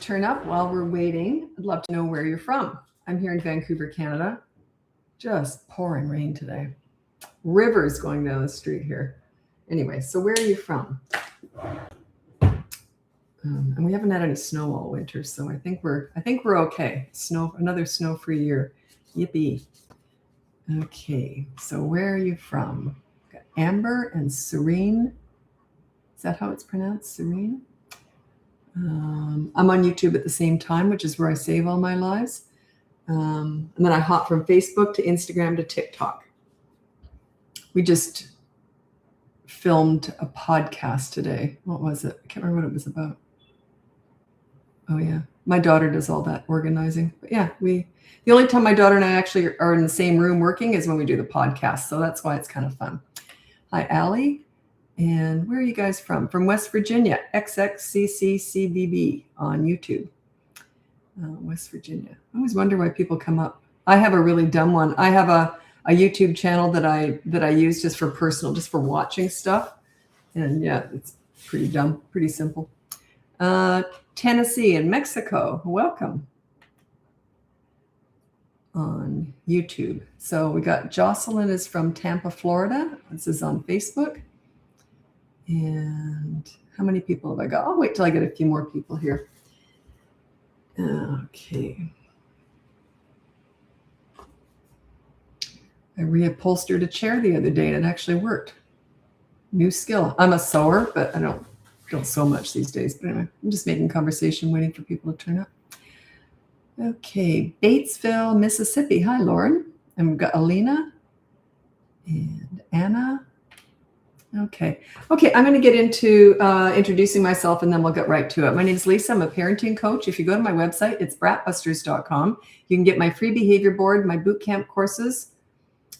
turn up while we're waiting, I'd love to know where you're from. I'm here in Vancouver, Canada. Just pouring rain today. Rivers going down the street here. Anyway, so where are you from? And we haven't had any snow all winter, so I think we're okay. Another snow-free year. Yippee. Okay, so where are you from? Got Amber and Serene. Is that how it's pronounced? Serene? I'm on YouTube at the same time, which is where I save all my lives. And then I hop from Facebook to Instagram to TikTok. We just filmed a podcast today. What was it? I can't remember what it was about. Oh, yeah. My daughter does all that organizing. But yeah, the only time my daughter and I actually are in the same room working is when we do the podcast. So that's why it's kind of fun. Hi, Allie. And where are you guys from? From West Virginia, XXCCCBB on YouTube. West Virginia. I always wonder why people come up. I have a really dumb one. I have a YouTube channel that I use just for personal, just for watching stuff. And yeah, it's pretty dumb, pretty simple. Tennessee and Mexico, welcome on YouTube. So we got Jocelyn is from Tampa, Florida. This is on Facebook. And how many people have I got? I'll wait till I get a few more people here. Okay. I reupholstered a chair the other day and it actually worked. New skill. I'm a sewer, but I don't sew much these days. But anyway, I'm just making conversation, waiting for people to turn up. Okay, Batesville, Mississippi. Hi, Lauren. And we've got Alina and Anna. Okay, I'm going to get into introducing myself and then we'll get right to it. My name is Lisa. I'm a parenting coach. If you go to my website, it's BratBusters.com. You can get my free behavior board, my boot camp courses,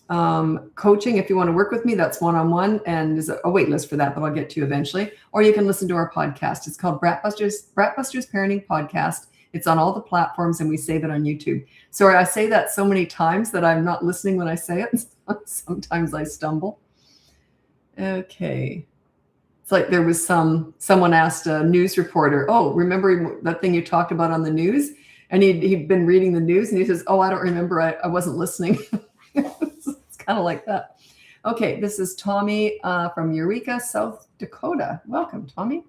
coaching. If you want to work with me, that's one-on-one, and there's a wait list for that, but I'll get to you eventually. Or you can listen to our podcast. It's called BratBusters Parenting Podcast. It's on all the platforms, and we say that on YouTube. Sorry, I say that so many times that I'm not listening when I say it. Sometimes I stumble. Okay. It's like there was someone asked a news reporter, oh, remember that thing you talked about on the news? And he'd been reading the news and he says, oh, I don't remember. I wasn't listening. It's kind of like that. Okay. This is Tommy from Eureka, South Dakota. Welcome, Tommy.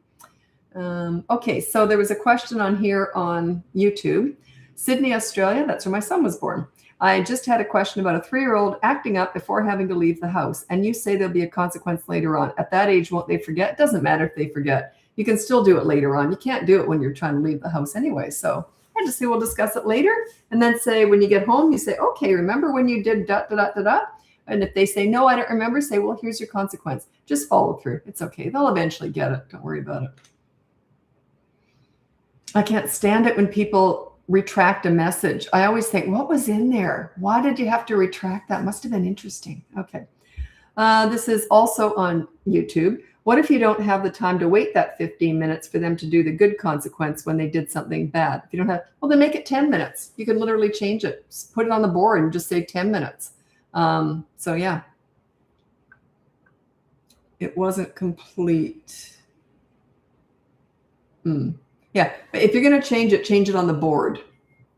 Okay. So there was a question on here on YouTube. Sydney, Australia. That's where my son was born. I just had a question about a 3-year-old acting up before having to leave the house. And you say there'll be a consequence later on. At that age, won't they forget? It doesn't matter if they forget. You can still do it later on. You can't do it when you're trying to leave the house anyway. So I just say we'll discuss it later. And then say when you get home, you say, okay, remember when you did da, da, da, da, da? And if they say, no, I don't remember, say, well, here's your consequence. Just follow through. It's okay. They'll eventually get it. Don't worry about it. I can't stand it when people retract a message. I always think, what was in there? Why did you have to retract that? Must have been interesting. Okay. This is also on YouTube. What if you don't have the time to wait that 15 minutes for them to do the good consequence when they did something bad? If you don't have, well, then make it 10 minutes. You can literally change it. Just put it on the board and just say 10 minutes. So yeah, it wasn't complete. Yeah, but if you're going to change it on the board,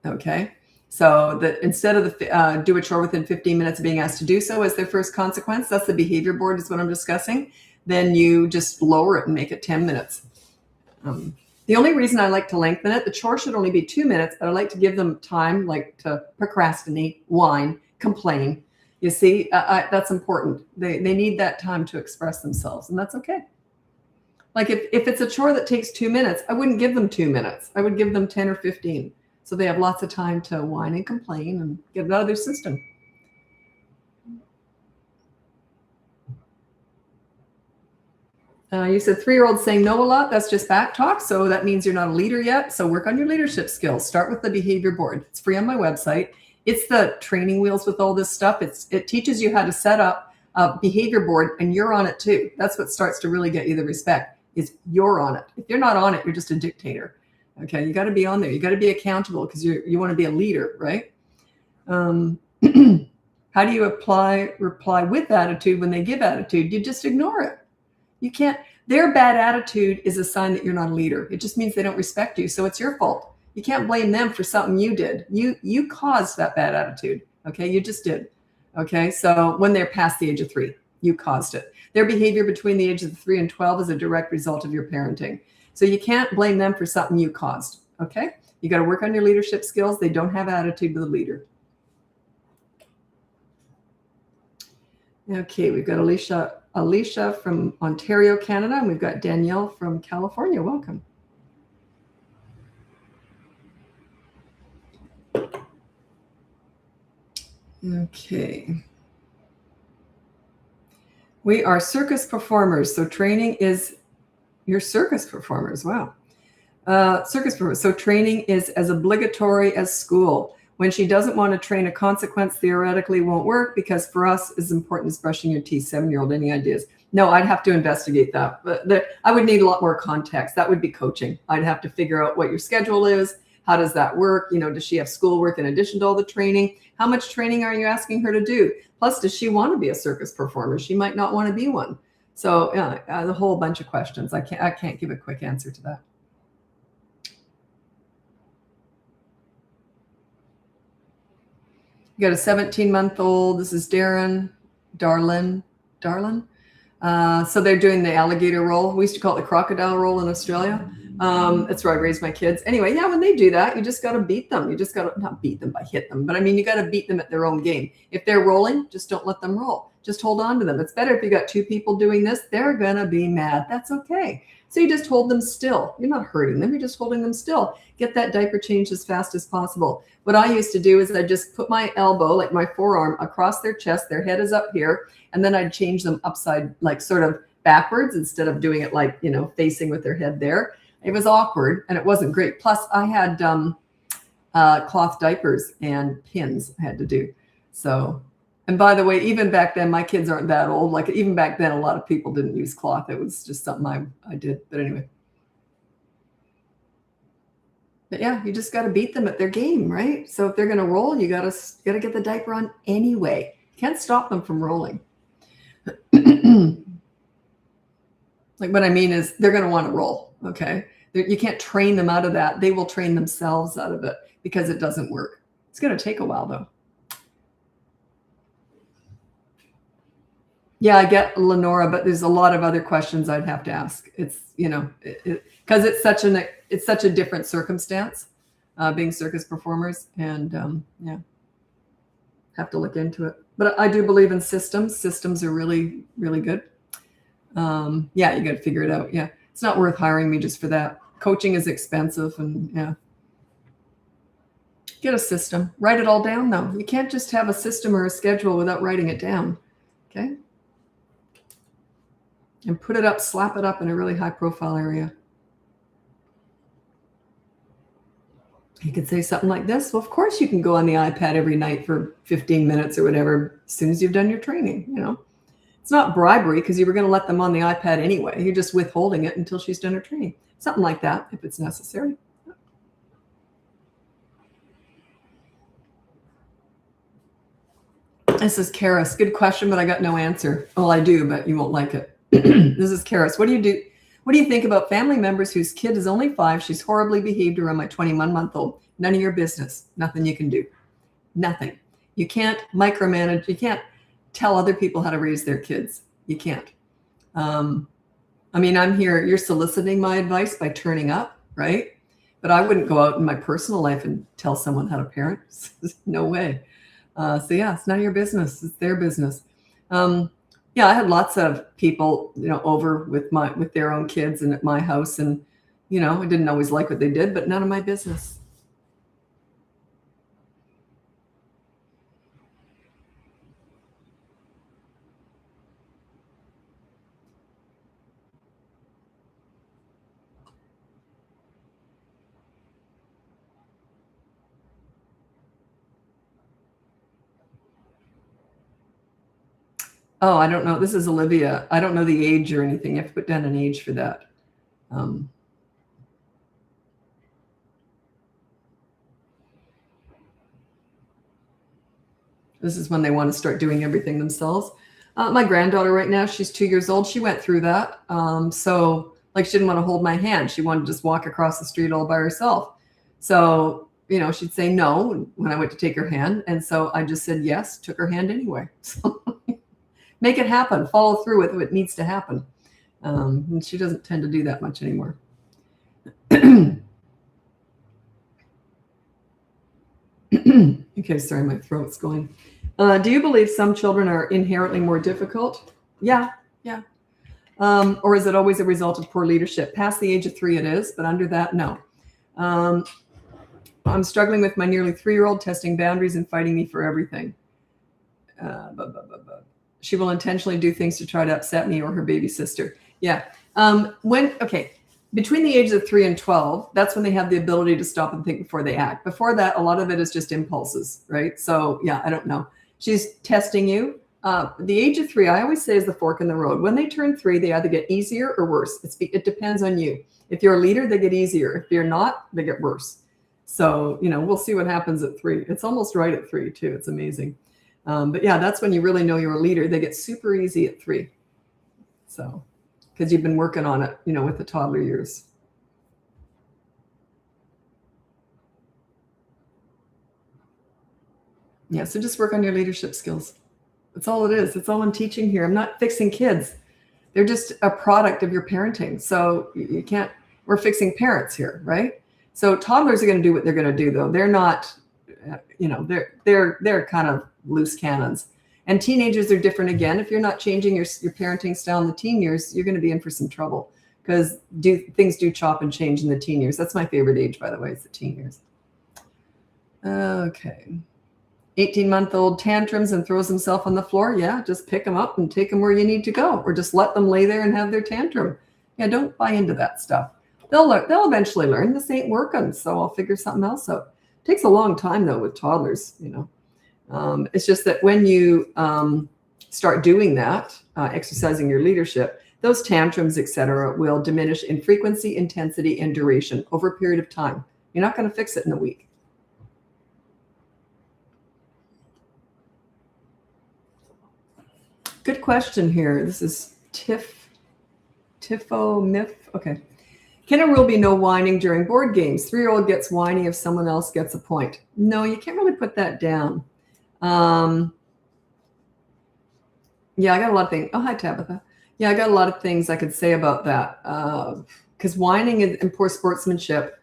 okay? So that instead of the do a chore within 15 minutes of being asked to do so as their first consequence, that's the behavior board is what I'm discussing, then you just lower it and make it 10 minutes. The only reason I like to lengthen it, the chore should only be 2 minutes, but I like to give them time like to procrastinate, whine, complain. You see, that's important. They need that time to express themselves, and that's okay. Like if it's a chore that takes 2 minutes, I wouldn't give them 2 minutes. I would give them 10 or 15. So they have lots of time to whine and complain and get it out of their system. You said 3-year-old saying no a lot. That's just back talk. So that means you're not a leader yet. So work on your leadership skills. Start with the behavior board. It's free on my website. It's the training wheels with all this stuff. It teaches you how to set up a behavior board, and you're on it too. That's what starts to really get you the respect. Is you're on it. If you're not on it, you're just a dictator. Okay, you got to be on there. You got to be accountable because you want to be a leader, right? How do you reply with attitude when they give attitude? You just ignore it. You can't. Their bad attitude is a sign that you're not a leader. It just means they don't respect you. So it's your fault. You can't blame them for something you did. You caused that bad attitude. Okay. You just did. Okay. So when they're past the age of 3, you caused it. Their behavior between the ages of 3 and 12 is a direct result of your parenting. So you can't blame them for something you caused. Okay. You got to work on your leadership skills. They don't have attitude to the leader. Okay, we've got Alicia from Ontario, Canada, and we've got Danielle from California. Welcome. Okay. We are circus performers, so training is your circus performers. Wow. Circus performers. So training is as obligatory as school. When she doesn't want to train, a consequence theoretically won't work because for us as important as brushing your teeth. 7-year-old, any ideas? No, I'd have to investigate that. But I would need a lot more context. That would be coaching. I'd have to figure out what your schedule is. How does that work? You know, does she have schoolwork in addition to all the training? How much training are you asking her to do? Plus, does she want to be a circus performer? She might not want to be one. So the whole bunch of questions. I can't give a quick answer to that. You got a 17-month-old. This is Darlin. So they're doing the alligator roll. We used to call it the crocodile roll in Australia. That's where I raised my kids. Anyway, yeah, when they do that, you just got to beat them. You just got to not beat them, but hit them. But I mean, you got to beat them at their own game. If they're rolling, just don't let them roll. Just hold on to them. It's better if you got 2 people doing this. They're going to be mad. That's okay. So you just hold them still. You're not hurting them. You're just holding them still. Get that diaper changed as fast as possible. What I used to do is I just put my elbow, like my forearm, across their chest. Their head is up here. And then I'd change them upside, like sort of backwards instead of doing it like, you know, facing with their head there. It was awkward and it wasn't great. Plus I had cloth diapers and pins I had to do. So, and by the way, even back then, my kids aren't that old. Like even back then, a lot of people didn't use cloth. It was just something I did. But anyway. But yeah, you just got to beat them at their game, right? So if they're going to roll, you got to get the diaper on anyway. You can't stop them from rolling. Like what I mean is they're going to want to roll. Okay. You can't train them out of that. They will train themselves out of it because it doesn't work. It's going to take a while though. Yeah, I get Lenora, but there's a lot of other questions I'd have to ask. It's, you know, because it's such a different circumstance, being circus performers, and yeah, have to look into it. But I do believe in systems. Systems are really, really good. Yeah, you got to figure it out. Yeah, it's not worth hiring me just for that. Coaching is expensive, and yeah. Get a system. Write it all down, though. You can't just have a system or a schedule without writing it down. Okay. And put it up, slap it up in a really high profile area. You could say something like this. Well, of course you can go on the iPad every night for 15 minutes or whatever, as soon as you've done your training, you know. It's not bribery because you were going to let them on the iPad anyway. You're just withholding it until she's done her training. Something like that, if it's necessary. This is Karis. Good question, but I got no answer. Well, I do, but you won't like it. This is Karis. What do you do? What do you think about family members whose kid is only 5? She's horribly behaved around my 21-month-old. None of your business. Nothing you can do. Nothing. You can't micromanage. You can't tell other people how to raise their kids. You can't. I mean, I'm here. You're soliciting my advice by turning up, right? But I wouldn't go out in my personal life and tell someone how to parent. No way. So yeah, it's none of your business. It's their business. Yeah, I had lots of people, you know, over with their own kids and at my house, and you know, I didn't always like what they did, but none of my business. Oh, I don't know. This is Olivia. I don't know the age or anything. You have to put down an age for that. This is when they want to start doing everything themselves. My granddaughter right now, she's 2 years old. She went through that. So like she didn't want to hold my hand. She wanted to just walk across the street all by herself. So, she'd say no when I went to take her hand. And so I just said yes, took her hand anyway. So make it happen, follow through with what needs to happen. And she doesn't tend to do that much anymore. Okay, sorry, my throat's going. Do you believe some children are inherently more difficult? Yeah. Or is it always a result of poor leadership? Past the age of 3 it is, but under that, no. I'm struggling with my nearly 3-year-old testing boundaries and fighting me for everything. She will intentionally do things to try to upset me or her baby sister. Yeah. Between the ages of 3 and 12, that's when they have the ability to stop and think before they act. Before that, a lot of it is just impulses, right? So yeah, I don't know. She's testing you. The age of 3, I always say, is the fork in the road. When they turn 3, they either get easier or worse. It depends on you. If you're a leader, they get easier. If you're not, they get worse. So, we'll see what happens at 3. It's almost right at 3 too. It's amazing. But yeah, that's when you really know you're a leader. They get super easy at 3. So, because you've been working on it, with the toddler years. Yeah, so just work on your leadership skills. That's all it is. It's all I'm teaching here. I'm not fixing kids. They're just a product of your parenting. So you can't, we're fixing parents here, right? So toddlers are going to do what they're going to do, though. They're not, they're kind of loose cannons. And teenagers are different again. If you're not changing your parenting style in the teen years, you're going to be in for some trouble because things do chop and change in the teen years. That's my favorite age, by the way, is the teen years. Okay. 18-month-old tantrums and throws himself on the floor. Yeah, just pick them up and take them where you need to go, or just let them lay there and have their tantrum. Yeah, don't buy into that stuff. They'll eventually learn. This ain't working, so I'll figure something else out. It takes a long time though with toddlers. It's just that when you start doing that, exercising your leadership, those tantrums, etc., will diminish in frequency, intensity, and duration over a period of time. You're not going to fix it in a week. Good question here. This is Tiffo Miff. Okay. Can a rule be no whining during board games? 3-year-old gets whiny if someone else gets a point. No, you can't really put that down. Yeah, I got a lot of things. Oh, hi, Tabitha. Yeah, I got a lot of things I could say about that. Because whining and poor sportsmanship.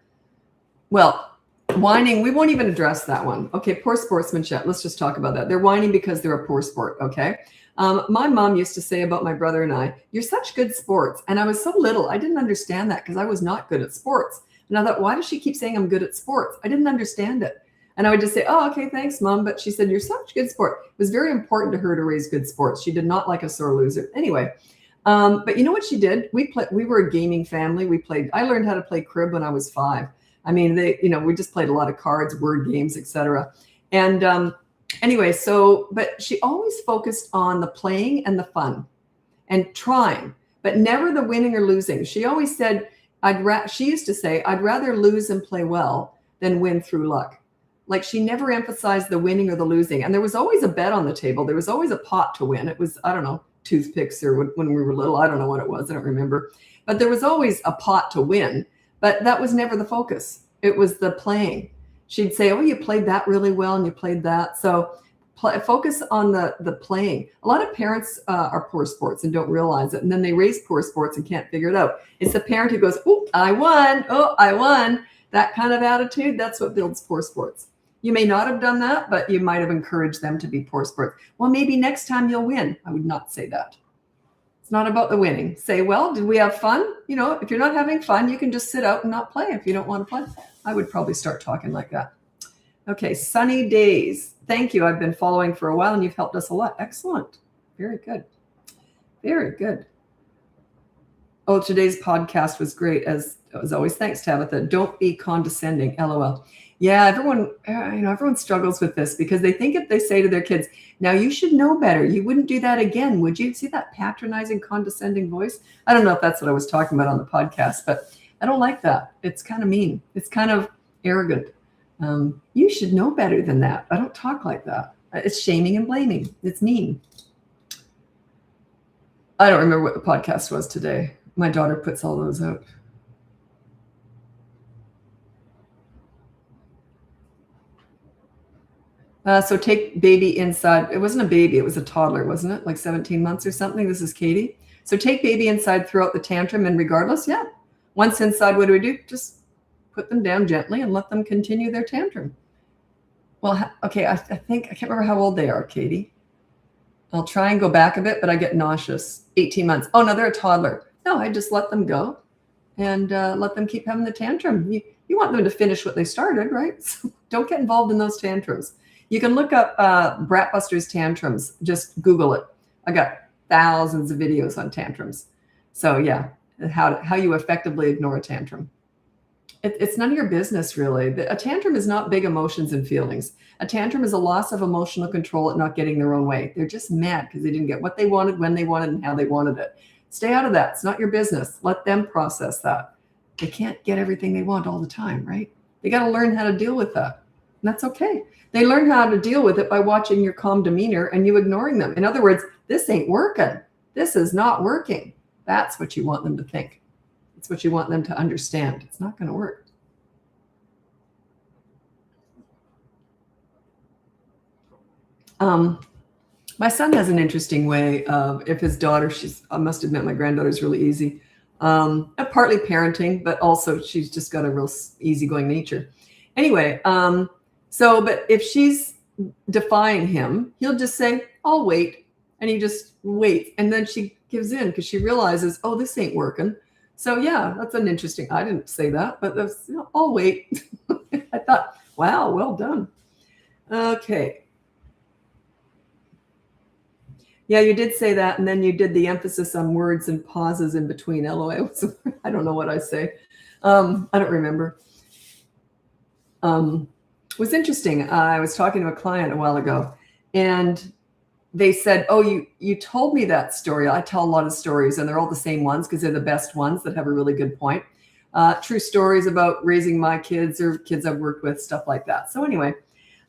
Well, whining, we won't even address that one. Okay, poor sportsmanship. Let's just talk about that. They're whining because they're a poor sport. Okay. My mom used to say about my brother and I, "You're such good sports." And I was so little, I didn't understand that because I was not good at sports. And I thought, why does she keep saying I'm good at sports? I didn't understand it. And I would just say, "Oh, okay, thanks, Mom." But she said, "You're such a good sport." It was very important to her to raise good sports. She did not like a sore loser. Anyway, but you know what she did? We were a gaming family. I learned how to play crib when I was 5. I mean, we just played a lot of cards, word games, etc. And anyway, but she always focused on the playing and the fun and trying, but never the winning or losing. She always said, she used to say, "I'd rather lose and play well than win through luck." Like, she never emphasized the winning or the losing. And there was always a bet on the table. There was always a pot to win. It was, I don't know, toothpicks or when we were little. I don't know what it was. I don't remember. But there was always a pot to win. But that was never the focus. It was the playing. She'd say, "Oh, you played that really well and you played that." So focus on the playing. A lot of parents are poor sports and don't realize it. And then they raise poor sports and can't figure it out. It's the parent who goes, "Oh, I won. Oh, I won." That kind of attitude, that's what builds poor sports. You may not have done that, but you might have encouraged them to be poor sports. Well, maybe next time you'll win. I would not say that. It's not about the winning. Say, "Well, did we have fun?" If you're not having fun, you can just sit out and not play if you don't want to play. I would probably start talking like that. Okay, Sunny Days. Thank you. I've been following for a while and you've helped us a lot. Excellent. Very good. Very good. Oh, today's podcast was great, as always. Thanks, Tabitha. Don't be condescending. LOL. Yeah, everyone struggles with this because they think if they say to their kids, "Now you should know better. You wouldn't do that again, would you?" See that patronizing, condescending voice? I don't know if that's what I was talking about on the podcast, but I don't like that. It's kind of mean. It's kind of arrogant. You should know better than that. I don't talk like that. It's shaming and blaming. It's mean. I don't remember what the podcast was today. My daughter puts all those out. So take baby inside. It wasn't a baby. It was a toddler, wasn't it? Like 17 months or something. This is Katie. So take baby inside throughout the tantrum, and regardless, yeah. Once inside, what do? Just put them down gently and let them continue their tantrum. Well, okay, I think, I can't remember how old they are, Katie. I'll try and go back a bit, but I get nauseous. 18 months. Oh, no, they're a toddler. No, I just let them go and let them keep having the tantrum. You want them to finish what they started, right? So don't get involved in those tantrums. You can look up BratBusters tantrums. Just Google it. I got thousands of videos on tantrums. So yeah, how you effectively ignore a tantrum. It's none of your business, really. A tantrum is not big emotions and feelings. A tantrum is a loss of emotional control at not getting their own way. They're just mad because they didn't get what they wanted, when they wanted, and how they wanted it. Stay out of that. It's not your business. Let them process that. They can't get everything they want all the time, right? They got to learn how to deal with that. And that's okay. They learn how to deal with it by watching your calm demeanor and you ignoring them. In other words, this ain't working. This is not working. That's what you want them to think. It's what you want them to understand. It's not going to work. My son has an interesting way of, if his daughter, I must admit, my granddaughter's really easy. Partly parenting, but also she's just got a real easygoing nature. Anyway, but if she's defying him, he'll just say, I'll wait. And he just waits. And then she gives in because she realizes, oh, this ain't working. So yeah, that's an interesting, I didn't say that, but that's, I'll wait. I thought, wow, well done. Okay. Yeah, you did say that, and then you did the emphasis on words and pauses in between. LOL. I don't know what I say. I don't remember. It was interesting. I was talking to a client a while ago, and they said, oh, you told me that story. I tell a lot of stories, and they're all the same ones because they're the best ones that have a really good point. True stories about raising my kids or kids I've worked with, stuff like that. So anyway,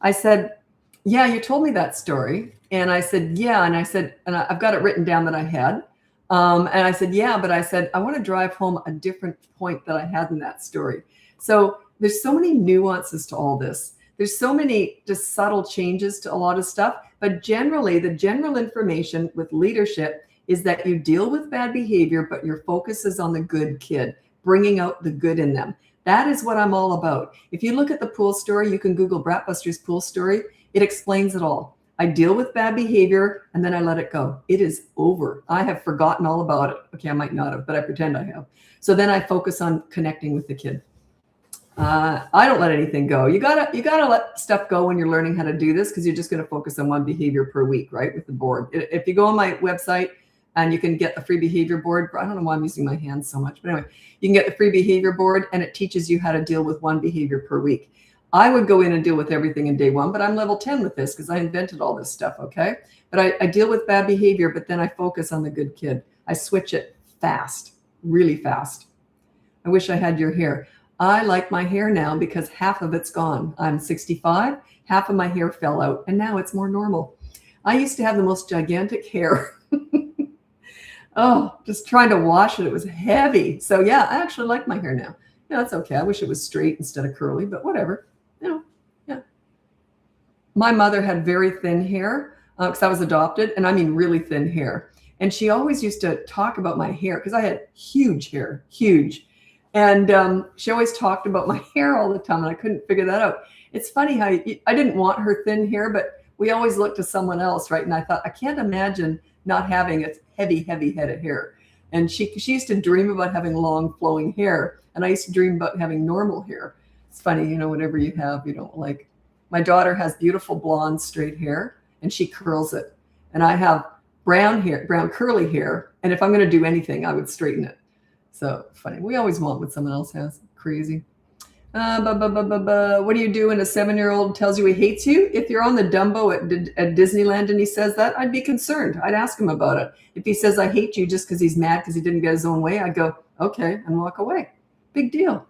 I said, yeah, you told me that story. And I said, yeah. And I said, and I've got it written down that I had. And I said, yeah, but I said, I want to drive home a different point that I had in that story. So there's so many nuances to all this. There's so many just subtle changes to a lot of stuff. But generally, the general information with leadership is that you deal with bad behavior, but your focus is on the good kid, bringing out the good in them. That is what I'm all about. If you look at the pool story, you can Google BratBusters pool story. It explains it all. I deal with bad behavior and then I let it go. It is over. I have forgotten all about it. Okay, I might not have, but I pretend I have. So then I focus on connecting with the kid. I don't let anything go. You gotta let stuff go when you're learning how to do this, because you're just going to focus on one behavior per week, right? With the board. If you go on my website and you can get the free behavior board, I don't know why I'm using my hands so much, but anyway, you can get the free behavior board and it teaches you how to deal with one behavior per week. I would go in and deal with everything in day one, but I'm level 10 with this because I invented all this stuff, okay? But I deal with bad behavior, but then I focus on the good kid. I switch it fast, really fast. I wish I had your hair. I like my hair now because half of it's gone. I'm 65, half of my hair fell out, and now it's more normal. I used to have the most gigantic hair. Oh, just trying to wash it, it was heavy. So yeah, I actually like my hair now. Yeah, that's okay. I wish it was straight instead of curly, but whatever. Yeah. My mother had very thin hair because I was adopted, and I mean really thin hair. And she always used to talk about my hair because I had huge hair, huge. And she always talked about my hair all the time, and I couldn't figure that out. It's funny how I didn't want her thin hair, but we always looked to someone else, right? And I thought, I can't imagine not having a heavy, heavy head of hair. And she used to dream about having long flowing hair, and I used to dream about having normal hair. It's funny, whatever you have, you don't like. My daughter has beautiful blonde straight hair, and she curls it. And I have brown hair, brown curly hair, and if I'm going to do anything, I would straighten it. So funny. We always want what someone else has. Crazy. What do you do when a 7-year-old tells you he hates you? If you're on the Dumbo at Disneyland and he says that, I'd be concerned. I'd ask him about it. If he says I hate you just because he's mad because he didn't get his own way, I'd go, okay, and walk away. Big deal.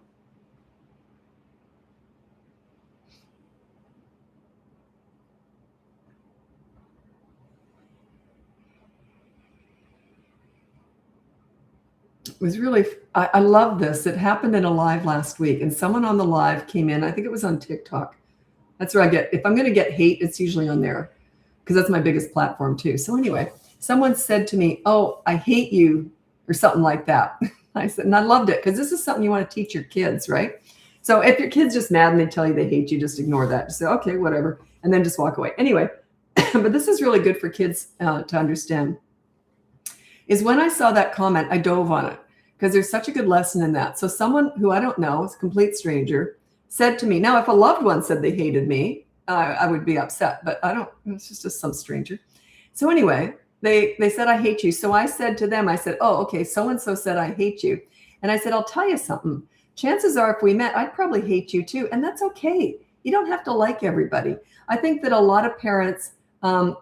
It was really, I love this. It happened in a live last week, and someone on the live came in. I think it was on TikTok. That's where I get, if I'm going to get hate, it's usually on there because that's my biggest platform too. So anyway, someone said to me, "Oh, I hate you," or something like that. I said, and I loved it because this is something you want to teach your kids, right? So if your kid's just mad and they tell you they hate you, just ignore that. Just say, okay, whatever, and then just walk away. Anyway, but this is really good for kids to understand. Is when I saw that comment, I dove on it because there's such a good lesson in that. So someone who I don't know, is a complete stranger, said to me, now if a loved one said they hated me, I would be upset, but I don't, it's just some stranger. So anyway, they said, I hate you. So I said to them, I said, oh, okay, so-and-so said, I hate you. And I said, I'll tell you something. Chances are if we met, I'd probably hate you too. And that's okay. You don't have to like everybody. I think that a lot of parents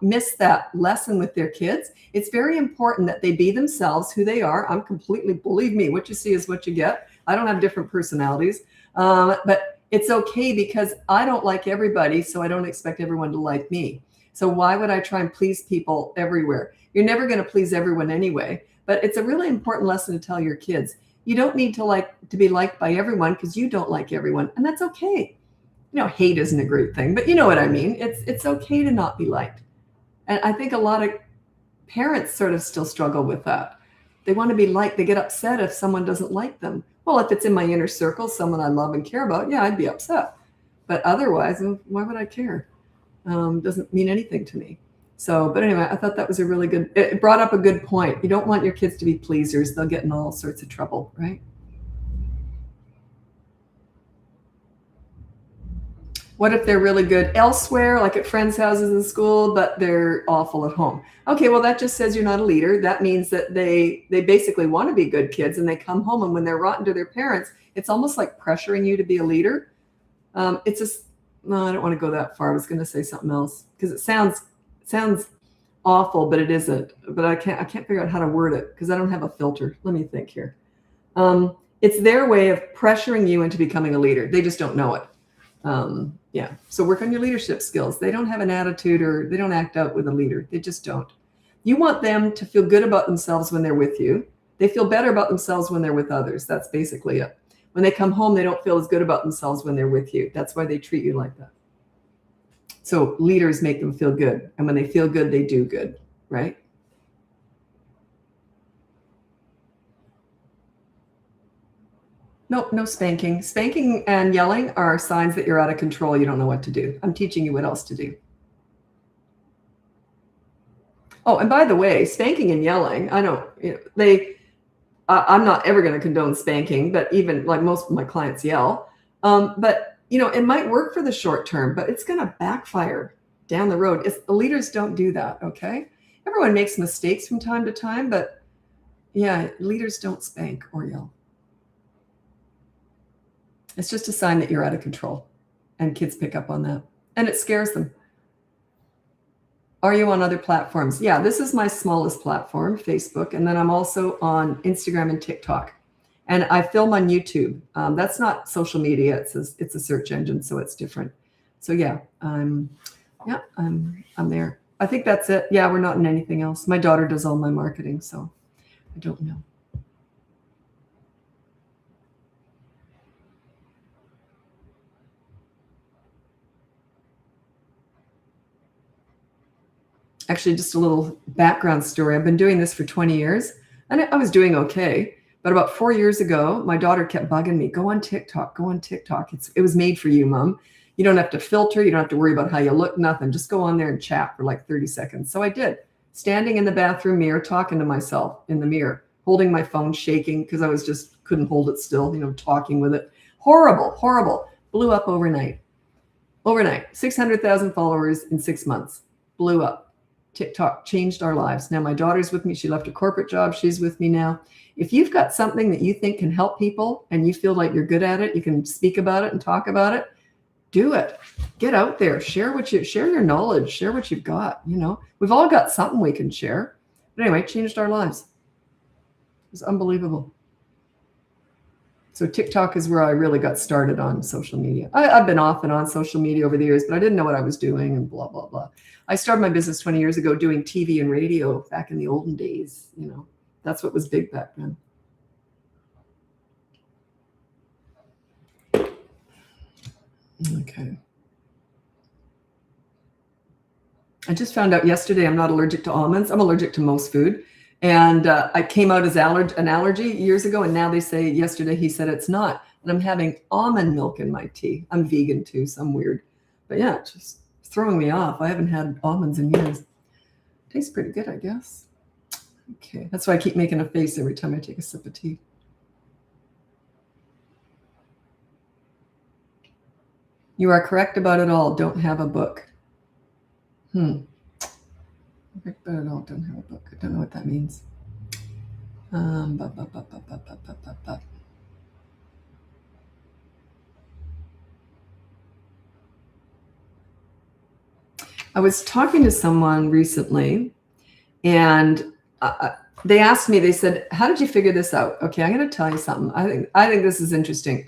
miss that lesson with their kids. It's very important that they be themselves, who they are. I'm completely, believe me, what you see is what you get. I don't have different personalities, but it's okay because I don't like everybody, so I don't expect everyone to like me. So why would I try and please people everywhere? You're never going to please everyone anyway, but it's a really important lesson to tell your kids. You don't need to be liked by everyone because you don't like everyone, and that's okay. You know, hate isn't a great thing, but you know what I mean. It's okay to not be liked. And I think a lot of parents sort of still struggle with that. They want to be liked. They get upset if someone doesn't like them. Well, if it's in my inner circle, someone I love and care about, yeah, I'd be upset. But otherwise, why would I care? Doesn't mean anything to me. So, but anyway, I thought that was a really good, it brought up a good point. You don't want your kids to be pleasers. They'll get in all sorts of trouble, right? What if they're really good elsewhere, like at friends' houses in school, but they're awful at home? Okay, well, that just says you're not a leader. That means that they basically want to be good kids and they come home, and when they're rotten to their parents, it's almost like pressuring you to be a leader. It's just, no, I don't want to go that far. I was going to say something else because it sounds awful, but it isn't. But I can't figure out how to word it because I don't have a filter. Let me think here. It's their way of pressuring you into becoming a leader. They just don't know it. Yeah. So work on your leadership skills. They don't have an attitude or they don't act out with a leader. They just don't. You want them to feel good about themselves when they're with you. They feel better about themselves when they're with others. That's basically it. When they come home, they don't feel as good about themselves when they're with you. That's why they treat you like that. So leaders make them feel good. And when they feel good, they do good, right? Nope, no spanking. Spanking and yelling are signs that you're out of control. You don't know what to do. I'm teaching you what else to do. Oh, and by the way, spanking and yelling, I don't, I'm not ever going to condone spanking, but even like most of my clients yell. But, it might work for the short term, but it's going to backfire down the road. Leaders don't do that, okay? Everyone makes mistakes from time to time, but yeah, leaders don't spank or yell. It's just a sign that you're out of control, and kids pick up on that, and it scares them. Are you on other platforms? Yeah, this is my smallest platform, Facebook, and then I'm also on Instagram and TikTok, and I film on YouTube. That's not social media; it's a search engine, so it's different. So yeah, I'm there. I think that's it. Yeah, we're not in anything else. My daughter does all my marketing, so I don't know. Actually, just a little background story. I've been doing this for 20 years, and I was doing okay. But about 4 years ago, my daughter kept bugging me, go on TikTok, go on TikTok. It was made for you, Mom. You don't have to filter. You don't have to worry about how you look, nothing. Just go on there and chat for like 30 seconds. So I did, standing in the bathroom mirror, talking to myself in the mirror, holding my phone, shaking because I couldn't hold it still, talking with it. Horrible, horrible. Blew up overnight. 600,000 followers in 6 months. Blew up. TikTok changed our lives. Now my daughter's with me. She left a corporate job. She's with me now. If you've got something that you think can help people and you feel like you're good at it, you can speak about it and talk about it, do it. Get out there. Share your knowledge. Share what you've got. We've all got something we can share. But anyway, it changed our lives. It was unbelievable. So TikTok is where I really got started on social media. I've been off and on social media over the years, but I didn't know what I was doing and blah, blah, blah. I started my business 20 years ago doing TV and radio back in the olden days. That's what was big back then. Okay. I just found out yesterday I'm not allergic to almonds. I'm allergic to most food. And I came out as an allergy years ago. And now they say yesterday he said it's not. And I'm having almond milk in my tea. I'm vegan too, so I'm weird. But yeah, it's just throwing me off. I haven't had almonds in years. Tastes pretty good, I guess. Okay, that's why I keep making a face every time I take a sip of tea. You are correct about it all. Don't have a book. Correct about it all. Don't have a book. I don't know what that means. I was talking to someone recently, and they asked me, they said, how did you figure this out? Okay, I'm going to tell you something. I think this is interesting.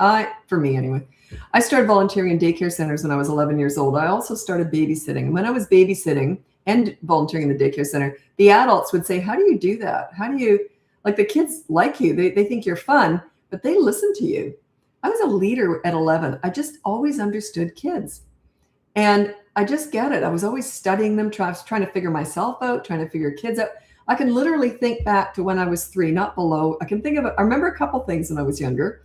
For me anyway, I started volunteering in daycare centers when I was 11 years old. I also started babysitting. And when I was babysitting and volunteering in the daycare center, the adults would say, how do you do that? How do you, like, the kids like you, they think you're fun, but they listen to you. I was a leader at 11. I just always understood kids. And I just get it. I was always studying them, trying to figure myself out, trying to figure kids out. I can literally think back to when I was 3, not below. I can think of it. I remember a couple things when I was younger,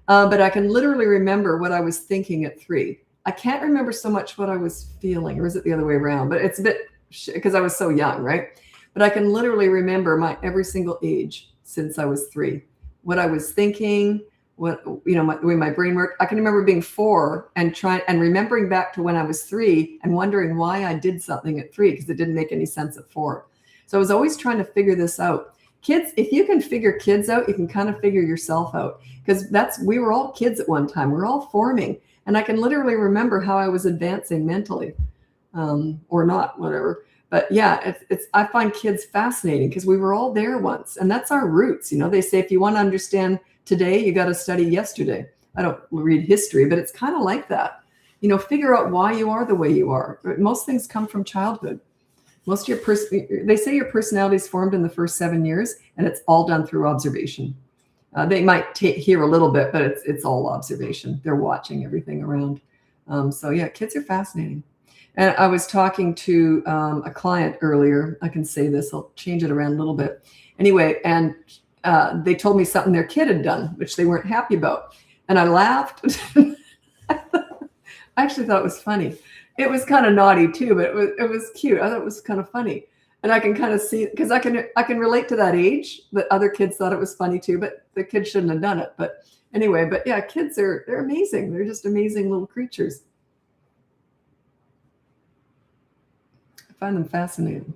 but I can literally remember what I was thinking at 3. I can't remember so much what I was feeling, or is it the other way around? But it's a bit, because I was so young, right? But I can literally remember my every single age since I was 3, what I was thinking, what, the way my brain worked. I can remember being 4 and remembering back to when I was 3 and wondering why I did something at 3, because it didn't make any sense at 4. So I was always trying to figure this out. Kids, if you can figure kids out, you can kind of figure yourself out, because we were all kids at one time. We're all forming. And I can literally remember how I was advancing mentally, or not, whatever. But yeah, I find kids fascinating because we were all there once, and that's our roots. They say if you want to understand today, you got to study yesterday. I don't read history, but it's kind of like that. Figure out why you are the way you are. Most things come from childhood. Most of they say your personality is formed in the first 7 years, and it's all done through observation. They might hear a little bit, but it's all observation. They're watching everything around. So yeah, kids are fascinating. And I was talking to a client earlier. I can say this. I'll change it around a little bit. Anyway, and they told me something their kid had done, which they weren't happy about. And I laughed. I actually thought it was funny. It was kind of naughty too, but it was cute. I thought it was kind of funny. And I can kind of see, because I can relate to that age, that other kids thought it was funny too, but the kids shouldn't have done it. But anyway, but yeah, kids they're amazing. They're just amazing little creatures. I find them fascinating.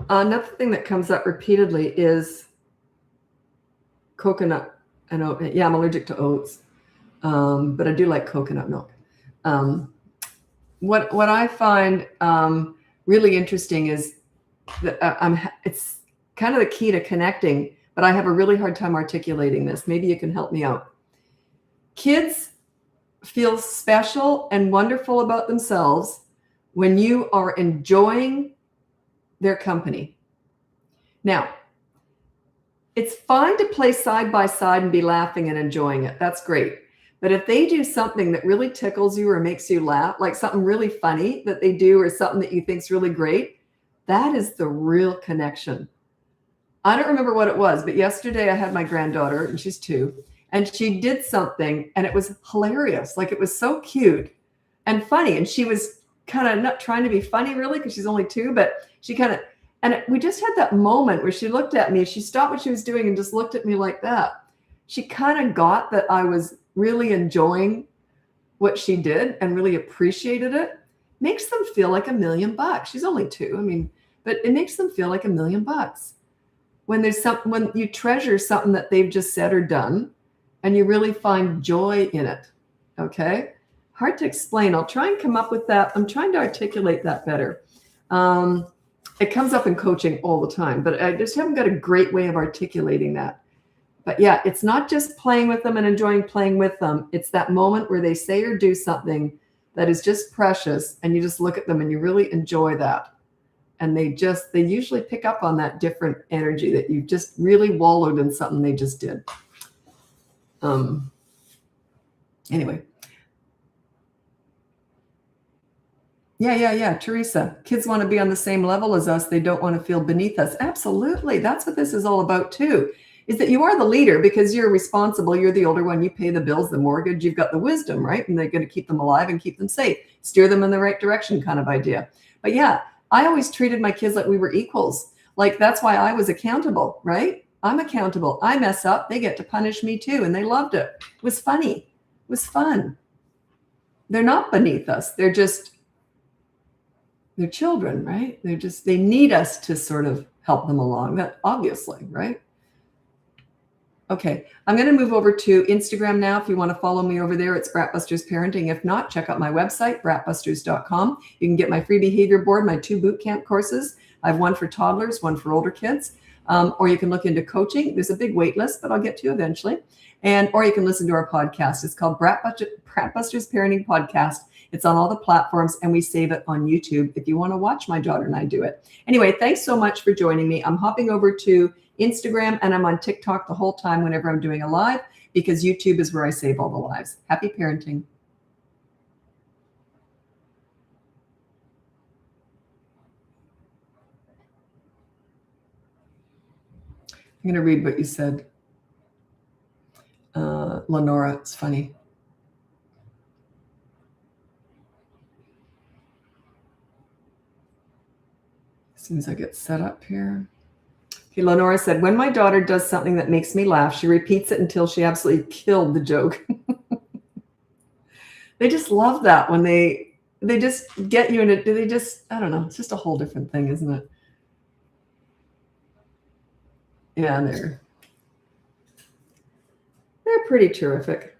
Another thing that comes up repeatedly is coconut and oat. Yeah, I'm allergic to oats, but I do like coconut milk. What I find really interesting is that it's kind of the key to connecting, but I have a really hard time articulating this. Maybe you can help me out. Kids feel special and wonderful about themselves when you are enjoying their company. Now, it's fine to play side by side and be laughing and enjoying it. That's great. But if they do something that really tickles you or makes you laugh, like something really funny that they do or something that you think is really great, that is the real connection. I don't remember what it was, but yesterday I had my granddaughter, and she's 2, and she did something, and it was hilarious. Like, it was so cute and funny. And she was kind of not trying to be funny really, because she's only 2, but she kind of, and we just had that moment where she looked at me, she stopped what she was doing and just looked at me like that. She kind of got that I was really enjoying what she did and really appreciated it. Makes them feel like $1 million. She's only 2. But it makes them feel like $1 million. When you treasure something that they've just said or done, and you really find joy in it. Okay. Hard to explain. I'll try and come up with that. I'm trying to articulate that better. It comes up in coaching all the time, but I just haven't got a great way of articulating that. But yeah, it's not just playing with them and enjoying playing with them. It's that moment where they say or do something that is just precious, and you just look at them and you really enjoy that. And they usually pick up on that different energy that you just really wallowed in something they just did. Anyway. Yeah. Teresa, kids want to be on the same level as us. They don't want to feel beneath us. Absolutely. That's what this is all about too, is that you are the leader because you're responsible. You're the older one. You pay the bills, the mortgage. You've got the wisdom, right? And they're going to keep them alive and keep them safe, steer them in the right direction kind of idea. But yeah, I always treated my kids like we were equals. Like that's why I was accountable, right? I'm accountable. I mess up. They get to punish me too. And they loved it. It was funny. It was fun. They're not beneath us. They're children, right? They need us to sort of help them along. That obviously, right? Okay, I'm going to move over to Instagram now. If you want to follow me over there, it's BratBusters Parenting. If not, check out my website, BratBusters.com. You can get my free behavior board, my 2 boot camp courses. I have one for toddlers, one for older kids. Or you can look into coaching. There's a big wait list, but I'll get to you eventually. Or you can listen to our podcast. It's called BratBusters Parenting Podcast. It's on all the platforms, and we save it on YouTube if you want to watch my daughter and I do it. Anyway, thanks so much for joining me. I'm hopping over to Instagram, and I'm on TikTok the whole time whenever I'm doing a live, because YouTube is where I save all the lives. Happy parenting. I'm going to read what you said. Lenora, it's funny. As soon as I get set up here. Okay, Lenora said, when my daughter does something that makes me laugh, she repeats it until she absolutely killed the joke. They just love that when they just get you in it. They just, I don't know, it's just a whole different thing, isn't it? Yeah, they're pretty terrific.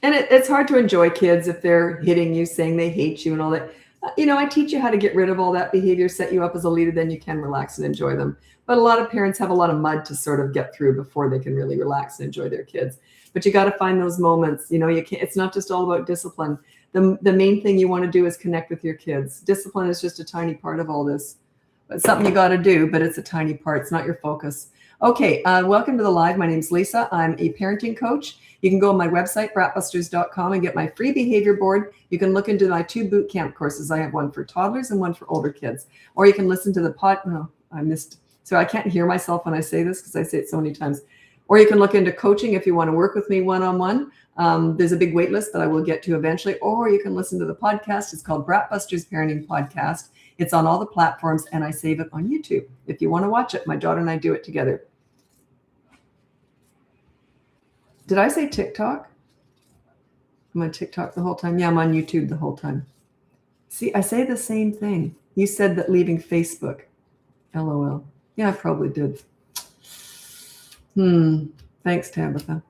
And it's hard to enjoy kids if they're hitting you, saying they hate you and all that. I teach you how to get rid of all that behavior, set you up as a leader, then you can relax and enjoy them. But a lot of parents have a lot of mud to sort of get through before they can really relax and enjoy their kids. But you got to find those moments. You can't, it's not just all about discipline. The main thing you want to do is connect with your kids. Discipline is just a tiny part of all this. It's something you got to do, but it's a tiny part. It's not your focus. Okay, welcome to the live. My name's Lisa. I'm a parenting coach. You can go on my website, BratBusters.com, and get my free behavior board. You can look into my 2 boot camp courses. I have one for toddlers and one for older kids. Or you can listen to the so I can't hear myself when I say this because I say it so many times. Or you can look into coaching if you want to work with me one-on-one. There's a big wait list that I will get to eventually. Or you can listen to the podcast. It's called BratBusters Parenting Podcast. It's on all the platforms, and I save it on YouTube. If you want to watch it, my daughter and I do it together. Did I say TikTok? I'm on TikTok the whole time. Yeah, I'm on YouTube the whole time. See, I say the same thing. You said that leaving Facebook. LOL. Yeah, I probably did. Thanks, Tabitha.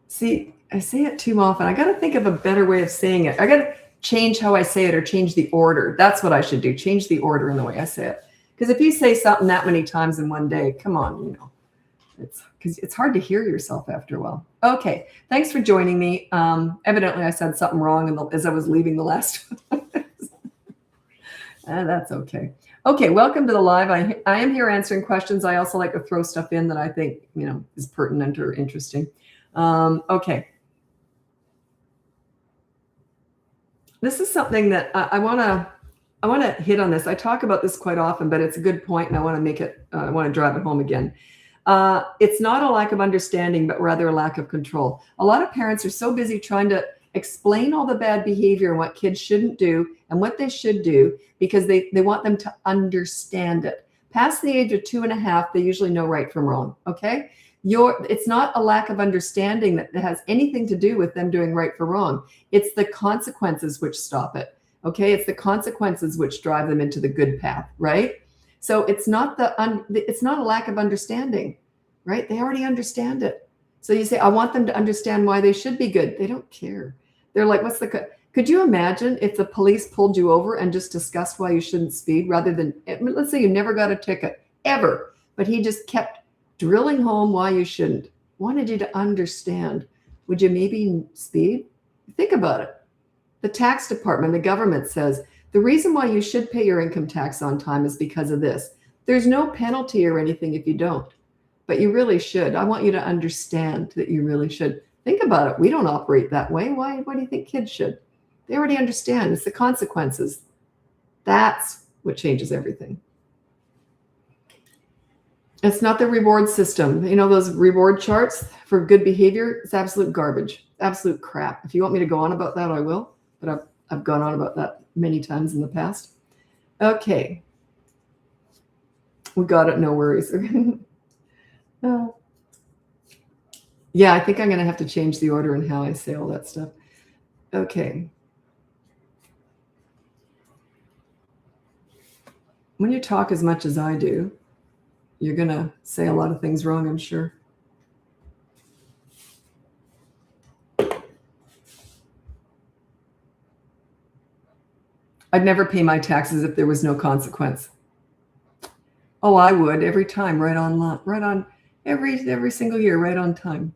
See, I say it too often. I got to think of a better way of saying it. I got to change how I say it or change the order. That's what I should do. Change the order in the way I say it. Because if you say something that many times in one day, come on, it's hard to hear yourself after a while. Okay, thanks for joining me. Evidently, I said something wrong as I was leaving the last one. That's okay. Okay, welcome to the live. I am here answering questions. I also like to throw stuff in that I think is pertinent or interesting. Okay. This is something that I want to hit on this. I talk about this quite often, but it's a good point, and I want to drive it home again. It's not a lack of understanding, but rather a lack of control. A lot of parents are so busy trying to explain all the bad behavior and what kids shouldn't do and what they should do because they want them to understand it. Past the age of 2.5, they usually know right from wrong. Okay. It's not a lack of understanding that has anything to do with them doing right from wrong. It's the consequences which stop it. Okay. It's the consequences which drive them into the good path. Right. So it's not it's not a lack of understanding, right? They already understand it. So you say, I want them to understand why they should be good. They don't care. They're like, could you imagine if the police pulled you over and just discussed why you shouldn't speed rather than, let's say you never got a ticket ever, but he just kept drilling home why you shouldn't, wanted you to understand. Would you maybe speed? Think about it. The tax department, the government says, The reason why you should pay your income tax on time is because of this. There's no penalty or anything if you don't, but you really should. I want you to understand that you really should. Think about it. We don't operate that way. Why do you think kids should? They already understand. It's the consequences. That's what changes everything. It's not the reward system. You know, those reward charts for good behavior, it's absolute garbage, absolute crap. If you want me to go on about that, I will. But I've gone on about that many times in the past. Okay. We got it. No worries. Yeah, I think I'm going to have to change the order in how I say all that stuff. Okay. When you talk as much as I do, you're going to say a lot of things wrong, I'm sure. I'd never pay my taxes if there was no consequence. Oh, I would every time, right on every single year, right on time.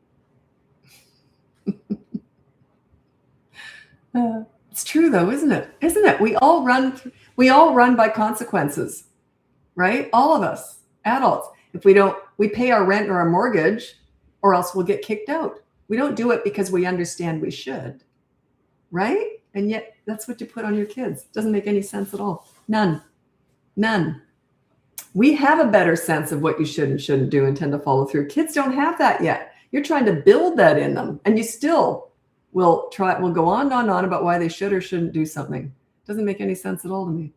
It's true though, isn't it? Isn't it? We all run by consequences, right? All of us. Adults, if we pay our rent or our mortgage, or else we'll get kicked out. We don't do it because we understand we should, right? And yet that's what you put on your kids. Doesn't make any sense at all. None. We have a better sense of what you should and shouldn't do and tend to follow through. Kids don't have that yet. You're trying to build that in them, and you still will go on and on about why they should or shouldn't do something. Doesn't make any sense at all to me.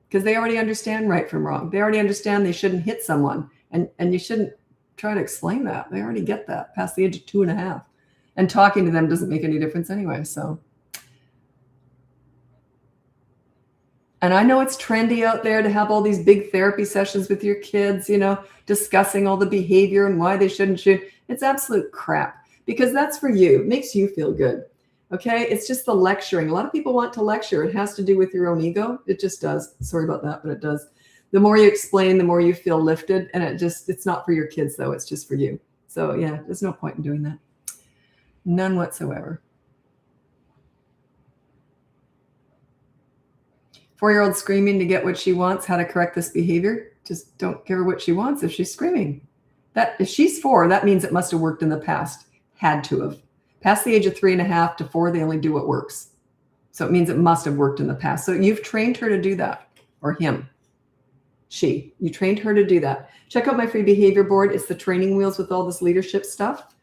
Because they already understand right from wrong. They already understand they shouldn't hit someone. And you shouldn't try to explain that. They already get that past the age of 2.5. And talking to them doesn't make any difference anyway. So, and I know it's trendy out there to have all these big therapy sessions with your kids, you know, discussing all the behavior and why they shouldn't shoot. It's absolute crap because that's for you. It makes you feel good. Okay, it's just the lecturing. A lot of people want to lecture. It has to do with your own ego. It just does. Sorry about that, but it does. The more you explain, the more you feel lifted. And it's not for your kids, though. It's just for you. So, yeah, there's no point in doing that. None whatsoever. 4-year-old screaming to get what she wants. How to correct this behavior? Just don't give her what she wants if she's screaming. If she's 4, that means it must have worked in the past. Had to have. Past the age of 3.5 to 4, they only do what works. So it means it must have worked in the past. So you've trained her to do that, or him, you trained her to do that. Check out my free behavior board. It's the training wheels with all this leadership stuff.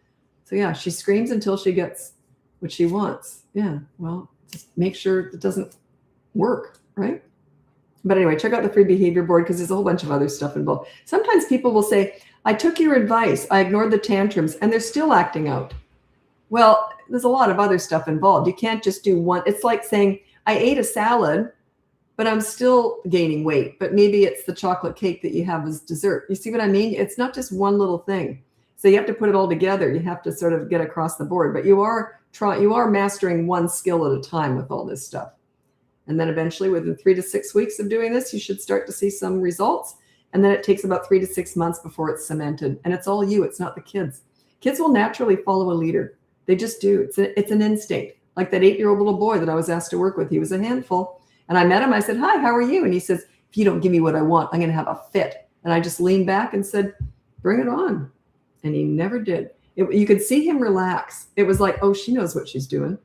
So yeah, she screams until she gets what she wants. Yeah, well, just make sure it doesn't work, right? But anyway, check out the free behavior board because there's a whole bunch of other stuff involved. Sometimes people will say, I took your advice, I ignored the tantrums, and they're still acting out. Well, there's a lot of other stuff involved. You can't just do one. It's like saying, I ate a salad, but I'm still gaining weight. But maybe it's the chocolate cake that you have as dessert. You see what I mean? It's not just one little thing. So you have to put it all together. You have to sort of get across the board. But you are mastering one skill at a time with all this stuff. And then eventually, within 3 to 6 weeks of doing this, you should start to see some results. And then it takes about 3 to 6 months before it's cemented. And it's all you. It's not the kids. Kids will naturally follow a leader. They just do. It's an instinct. Like that 8-year-old little boy that I was asked to work with. He was a handful. And I met him. I said, hi, how are you? And he says, if you don't give me what I want, I'm going to have a fit. And I just leaned back and said, bring it on. And he never did. You could see him relax. It was like, oh, she knows what she's doing.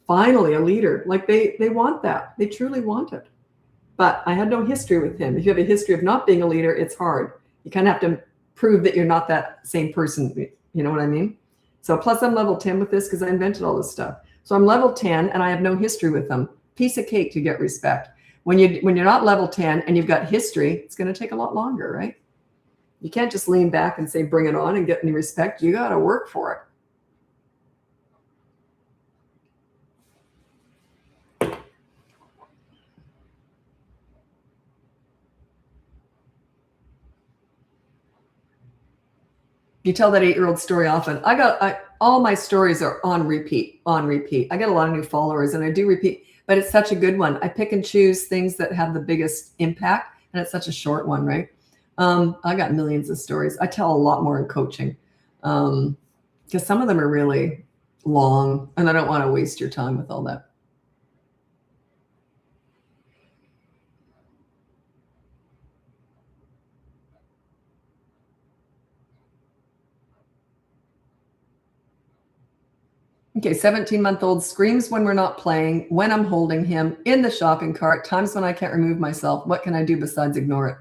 Finally, a leader. Like they want that. They truly want it. But I had no history with him. If you have a history of not being a leader, it's hard. You kind of have to prove that you're not that same person. You know what I mean? So plus I'm level 10 with this because I invented all this stuff. So I'm level 10 and I have no history with them. Piece of cake to get respect. When you're not level 10 and you've got history, it's going to take a lot longer, right? You can't just lean back and say, bring it on and get any respect. You got to work for it. You tell that 8-year-old story often. All my stories are on repeat. I get a lot of new followers and I do repeat, but it's such a good one. I pick and choose things that have the biggest impact and it's such a short one, right? I got millions of stories. I tell a lot more in coaching because some of them are really long and I don't want to waste your time with all that. Okay, 17-month-old screams when we're not playing, when I'm holding him, in the shopping cart, times when I can't remove myself. What can I do besides ignore it?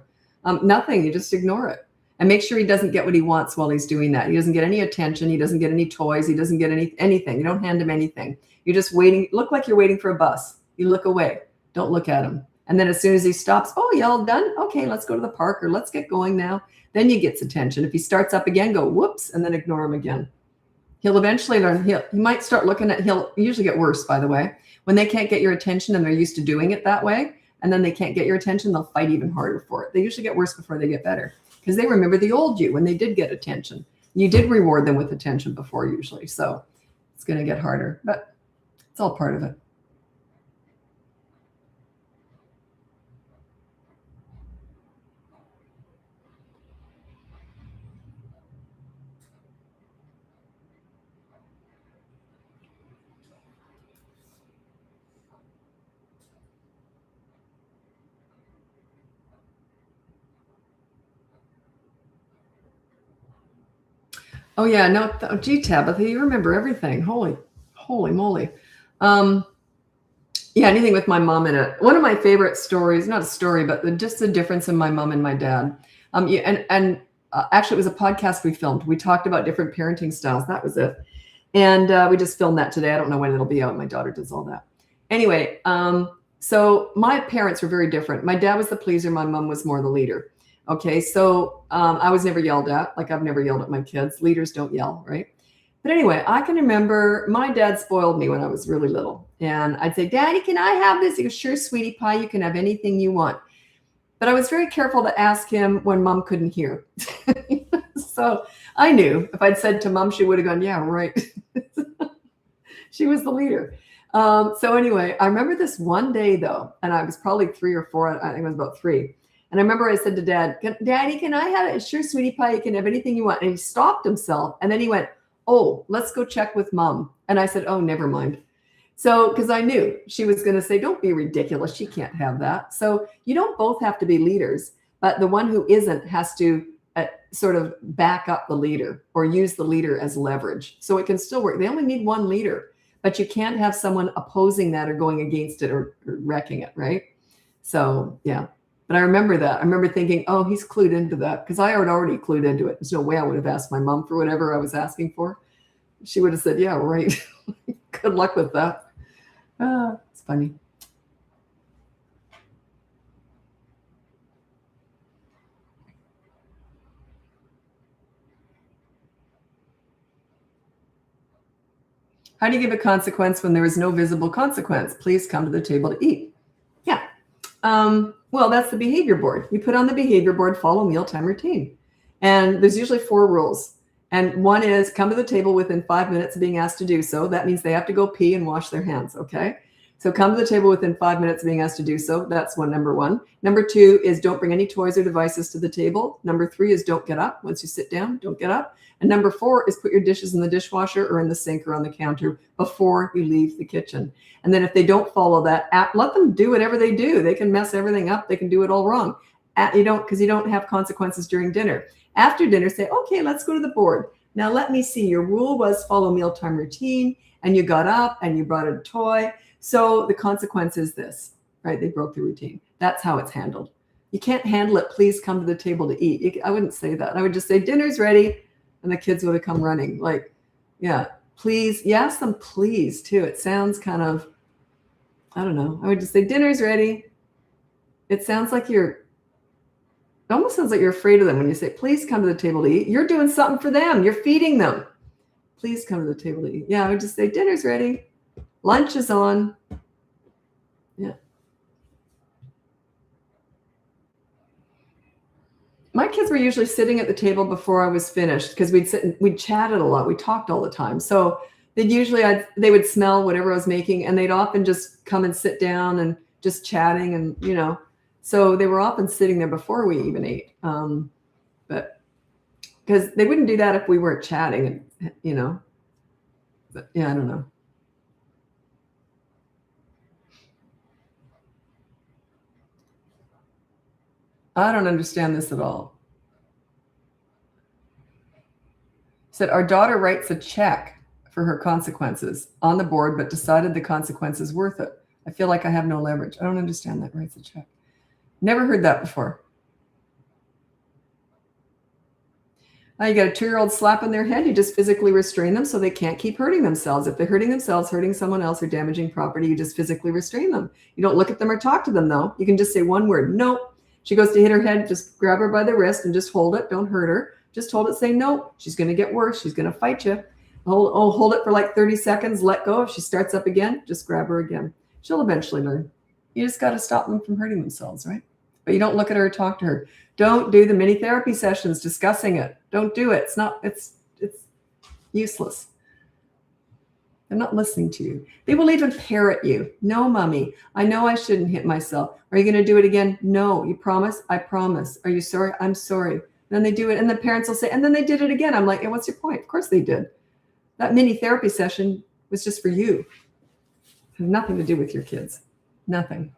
Nothing. You just ignore it. And make sure he doesn't get what he wants while he's doing that. He doesn't get any attention. He doesn't get any toys. He doesn't get anything. You don't hand him anything. You're just waiting. Look like you're waiting for a bus. You look away. Don't look at him. And then as soon as he stops, oh, y'all done? Okay, let's go to the park, or let's get going now. Then you get attention. If he starts up again, go whoops, and then ignore him again. He'll eventually learn. He might start looking at, he'll usually get worse, by the way. When they can't get your attention and they're used to doing it that way, and then they can't get your attention, they'll fight even harder for it. They usually get worse before they get better, because they remember the old you when they did get attention. You did reward them with attention before usually. So it's going to get harder, but it's all part of it. Oh yeah, no, gee, Tabitha, you remember everything. Holy moly. Yeah, anything with my mom in it. One of my favorite stories, not a story, but just the difference in my mom and my dad. Yeah, and actually, it was a podcast we filmed. We talked about different parenting styles. That was it. And we just filmed that today. I don't know when it'll be out. My daughter does all that. Anyway, so my parents were very different. My dad was the pleaser. My mom was more the leader. Okay, so I was never yelled at. Like, I've never yelled at my kids. Leaders don't yell, right? But anyway, I can remember my dad spoiled me when I was really little. And I'd say, Daddy, can I have this? He goes, sure, sweetie pie, you can have anything you want. But I was very careful to ask him when Mom couldn't hear. So I knew if I'd said to Mom, she would have gone, yeah, right. She was the leader. So anyway, I remember this one day though, and I was probably 3 or 4. I think it was about 3. And I remember I said to Dad, Daddy, can I have it? Sure, sweetie pie, you can have anything you want. And he stopped himself. And then he went, oh, let's go check with Mom. And I said, oh, never mind. So, because I knew she was going to say, don't be ridiculous. She can't have that. So you don't both have to be leaders, but the one who isn't has to sort of back up the leader or use the leader as leverage. So it can still work. They only need one leader, but you can't have someone opposing that or going against it or wrecking it, right? So, yeah. But I remember that. I remember thinking, oh, he's clued into that, because I had already clued into it. There's no way I would have asked my mom for whatever I was asking for. She would have said, yeah, right. Good luck with that. It's funny. How do you give a consequence when there is no visible consequence? Please come to the table to eat. Yeah. Well, that's the behavior board. You put on the behavior board, follow mealtime routine. And there's usually 4 rules. And one is come to the table within 5 minutes of being asked to do so. That means they have to go pee and wash their hands, okay? So come to the table within 5 minutes of being asked to do so. That's number 1. Number 2 is don't bring any toys or devices to the table. Number 3 is don't get up. Once you sit down, don't get up. And number 4 is put your dishes in the dishwasher or in the sink or on the counter before you leave the kitchen. And then if they don't follow that, let them do whatever they do. They can mess everything up. They can do it all wrong. Because you don't have consequences during dinner. After dinner, say, okay, let's go to the board. Now let me see. Your rule was follow mealtime routine, and you got up and you brought a toy. So the consequence is this, right? They broke the routine. That's how it's handled. You can't handle it. Please come to the table to eat. I wouldn't say that. I would just say dinner's ready, and the kids would have come running. Like, yeah, please. You ask them please too. It sounds kind of, I don't know. I would just say dinner's ready. It sounds like it almost sounds like you're afraid of them when you say, please come to the table to eat. You're doing something for them. You're feeding them. Please come to the table to eat. Yeah, I would just say dinner's ready. Lunch is on. Yeah. My kids were usually sitting at the table before I was finished, because we'd sit and we'd chatted a lot. We talked all the time. So they would smell whatever I was making, and they'd often just come and sit down and just chatting, and so they were often sitting there before we even ate. But because they wouldn't do that if we weren't chatting, and but yeah, I don't know. I don't understand this at all. Said our daughter writes a check for her consequences on the board, but decided the consequence is worth it. I feel like I have no leverage. I don't understand that. Writes a check. Never heard that before. You got a 2-year-old slapping their head. You just physically restrain them so they can't keep hurting themselves. If they're hurting themselves, hurting someone else, or damaging property, you just physically restrain them. You don't look at them or talk to them, though. You can just say one word, no. She goes to hit her head, just grab her by the wrist and just hold it. Don't hurt her. Just hold it, say no. She's going to get worse. She's going to fight you. Hold it for like 30 seconds, let go. If she starts up again, just grab her again. She'll eventually learn. You just got to stop them from hurting themselves, right? But you don't look at her or talk to her. Don't do the mini therapy sessions discussing it. Don't do it. It's useless. They're not listening to you. They will even parrot you. No, mommy, I know I shouldn't hit myself. Are you going to do it again? No. You promise? I promise. Are you sorry? I'm sorry. Then they do it. And the parents will say, and then they did it again. I'm like, hey, what's your point? Of course they did. That mini therapy session was just for you. It has nothing to do with your kids. Nothing.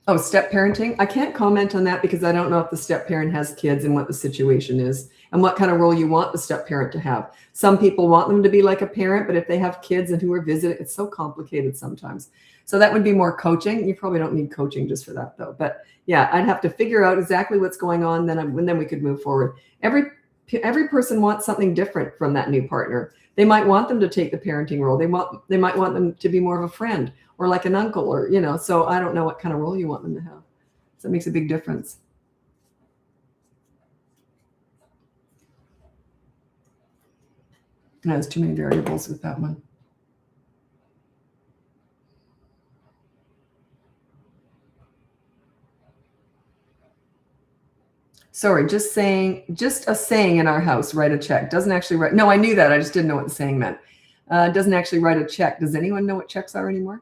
Oh, step parenting. I can't comment on that because I don't know if the step parent has kids and what the situation is and what kind of role you want the step parent to have. Some people want them to be like a parent, but if they have kids and who are visiting, it's so complicated sometimes. So that would be more coaching. You probably don't need coaching just for that though. But yeah, I'd have to figure out exactly what's going on. Then we could move forward. Every person wants something different from that new partner. They might want them to take the parenting role. They might want them to be more of a friend or like an uncle or, so I don't know what kind of role you want them to have. So it makes a big difference. No, there's too many variables with that one. Sorry, just a saying in our house, write a check. Doesn't actually write. No, I knew that. I just didn't know what the saying meant. Doesn't actually write a check. Does anyone know what checks are anymore?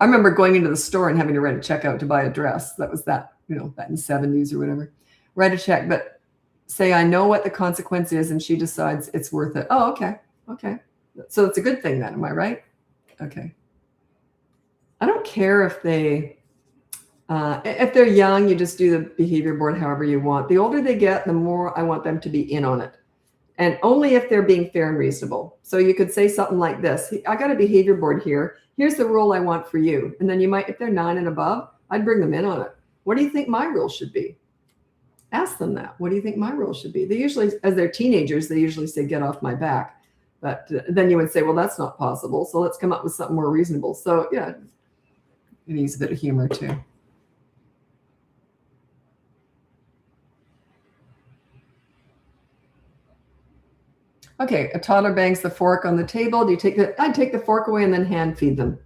I remember going into the store and having to write a check out to buy a dress. That was that, back in the 70s or whatever. Write a check, but say, I know what the consequence is, and she decides it's worth it. Oh, okay. Okay. So it's a good thing then, am I right? Okay. I don't care if they're young, you just do the behavior board however you want. The older they get, the more I want them to be in on it. And only if they're being fair and reasonable. So you could say something like this. I got a behavior board here. Here's the rule I want for you. And then you might, if they're 9 and above, I'd bring them in on it. What do you think my rule should be? Ask them that. What do you think my rule should be? They usually, as they're teenagers, they usually say, get off my back. But then you would say, well, that's not possible. So let's come up with something more reasonable. So yeah, it needs a bit of humor too. Okay, a toddler bangs the fork on the table. I'd take the fork away and then hand feed them.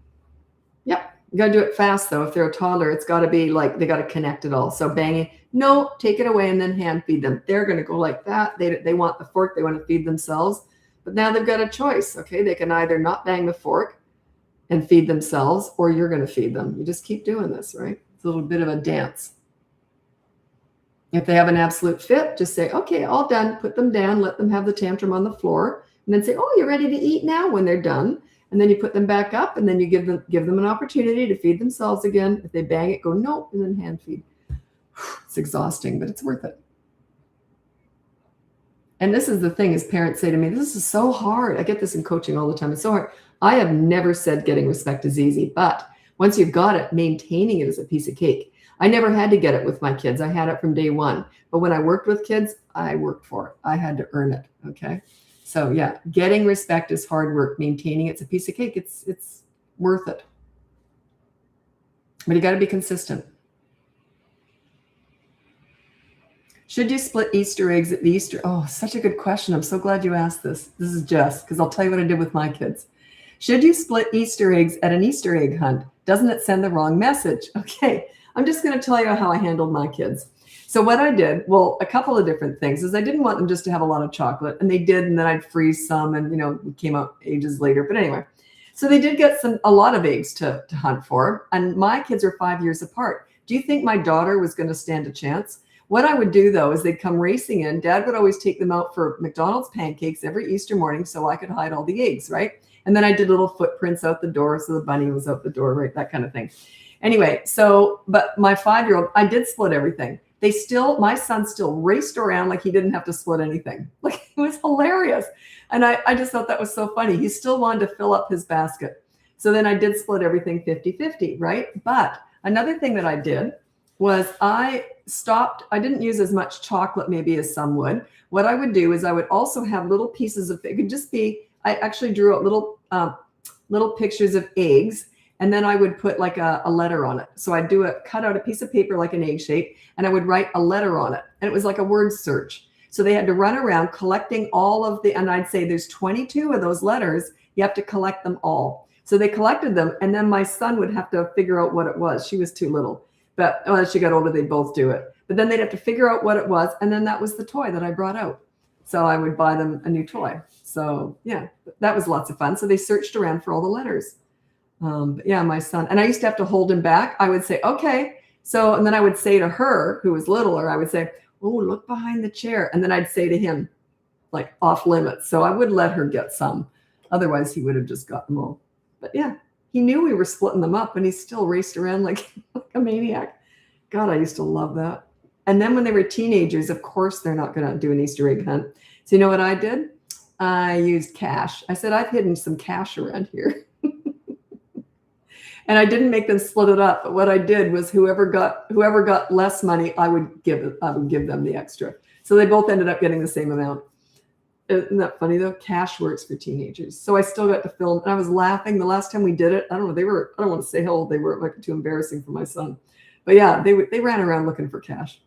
Yep, you gotta do it fast though. If they're a toddler, it's gotta be like, they gotta connect it all. So banging, no, take it away and then hand feed them. They're gonna go like that. They want the fork, they wanna feed themselves. But now they've got a choice, okay? They can either not bang the fork and feed themselves, or you're gonna feed them. You just keep doing this, right? It's a little bit of a dance. If they have an absolute fit, just say, okay, all done. Put them down, let them have the tantrum on the floor, and then say, oh, you're ready to eat now when they're done. And then you put them back up, and then you give them an opportunity to feed themselves again. If they bang it, go, no, and then hand feed. It's exhausting, but it's worth it. And this is the thing, is parents say to me, this is so hard. I get this in coaching all the time. It's so hard. I have never said getting respect is easy, but once you've got it, maintaining it is a piece of cake. I never had to get it with my kids. I had it from day one. But when I worked with kids, I worked for it. I had to earn it. Okay. So yeah, getting respect is hard work. Maintaining it's a piece of cake. It's worth it. But you got to be consistent. Should you split Easter eggs at the Easter? Oh, such a good question. I'm so glad you asked this. This is Jess, because I'll tell you what I did with my kids. Should you split Easter eggs at an Easter egg hunt? Doesn't it send the wrong message? Okay. I'm just going to tell you how I handled my kids. So what I did, well, a couple of different things is I didn't want them just to have a lot of chocolate, and they did, and then I'd freeze some, and it came out ages later. But anyway, so they did get a lot of eggs to hunt for, and my kids are 5 years apart. Do you think my daughter was going to stand a chance? What I would do though is they'd come racing in. Dad would always take them out for McDonald's pancakes every Easter morning so I could hide all the eggs, right? And then I did little footprints out the door so the bunny was out the door, right? That kind of thing. Anyway, but my 5-year-old, I did split everything. My son still raced around like he didn't have to split anything. Like, it was hilarious. And I just thought that was so funny. He still wanted to fill up his basket. So then I did split everything 50-50, right? But another thing that I did was I didn't use as much chocolate maybe as some would. What I would do is I would also have little pieces of, it could just be, I actually drew out little pictures of eggs, and then I would put like a letter on it. So I'd cut out a piece of paper like an egg shape, and I would write a letter on it. And it was like a word search. So they had to run around collecting all of and I'd say there's 22 of those letters. You have to collect them all. So they collected them, and then my son would have to figure out what it was. She was too little. But as she got older, they'd both do it. But then they'd have to figure out what it was, and then that was the toy that I brought out. So I would buy them a new toy. So yeah, that was lots of fun. So they searched around for all the letters. But yeah, my son, and I used to have to hold him back. I would say, okay. So, and then I would say to her, who was littler, I would say, oh, look behind the chair. And then I'd say to him, like, off limits. So I would let her get some. Otherwise, he would have just got them all. But yeah, he knew we were splitting them up, and he still raced around like a maniac. God, I used to love that. And then when they were teenagers, of course, they're not going to do an Easter egg hunt. So you know what I did? I used cash. I said, I've hidden some cash around here. And I didn't make them split it up. But what I did was whoever got less money, I would give them the extra. So they both ended up getting the same amount. Isn't that funny though? Cash works for teenagers. So I still got to film, and I was laughing the last time we did it. I don't know. I don't want to say how old they were. It might be too embarrassing for my son. But yeah, they ran around looking for cash.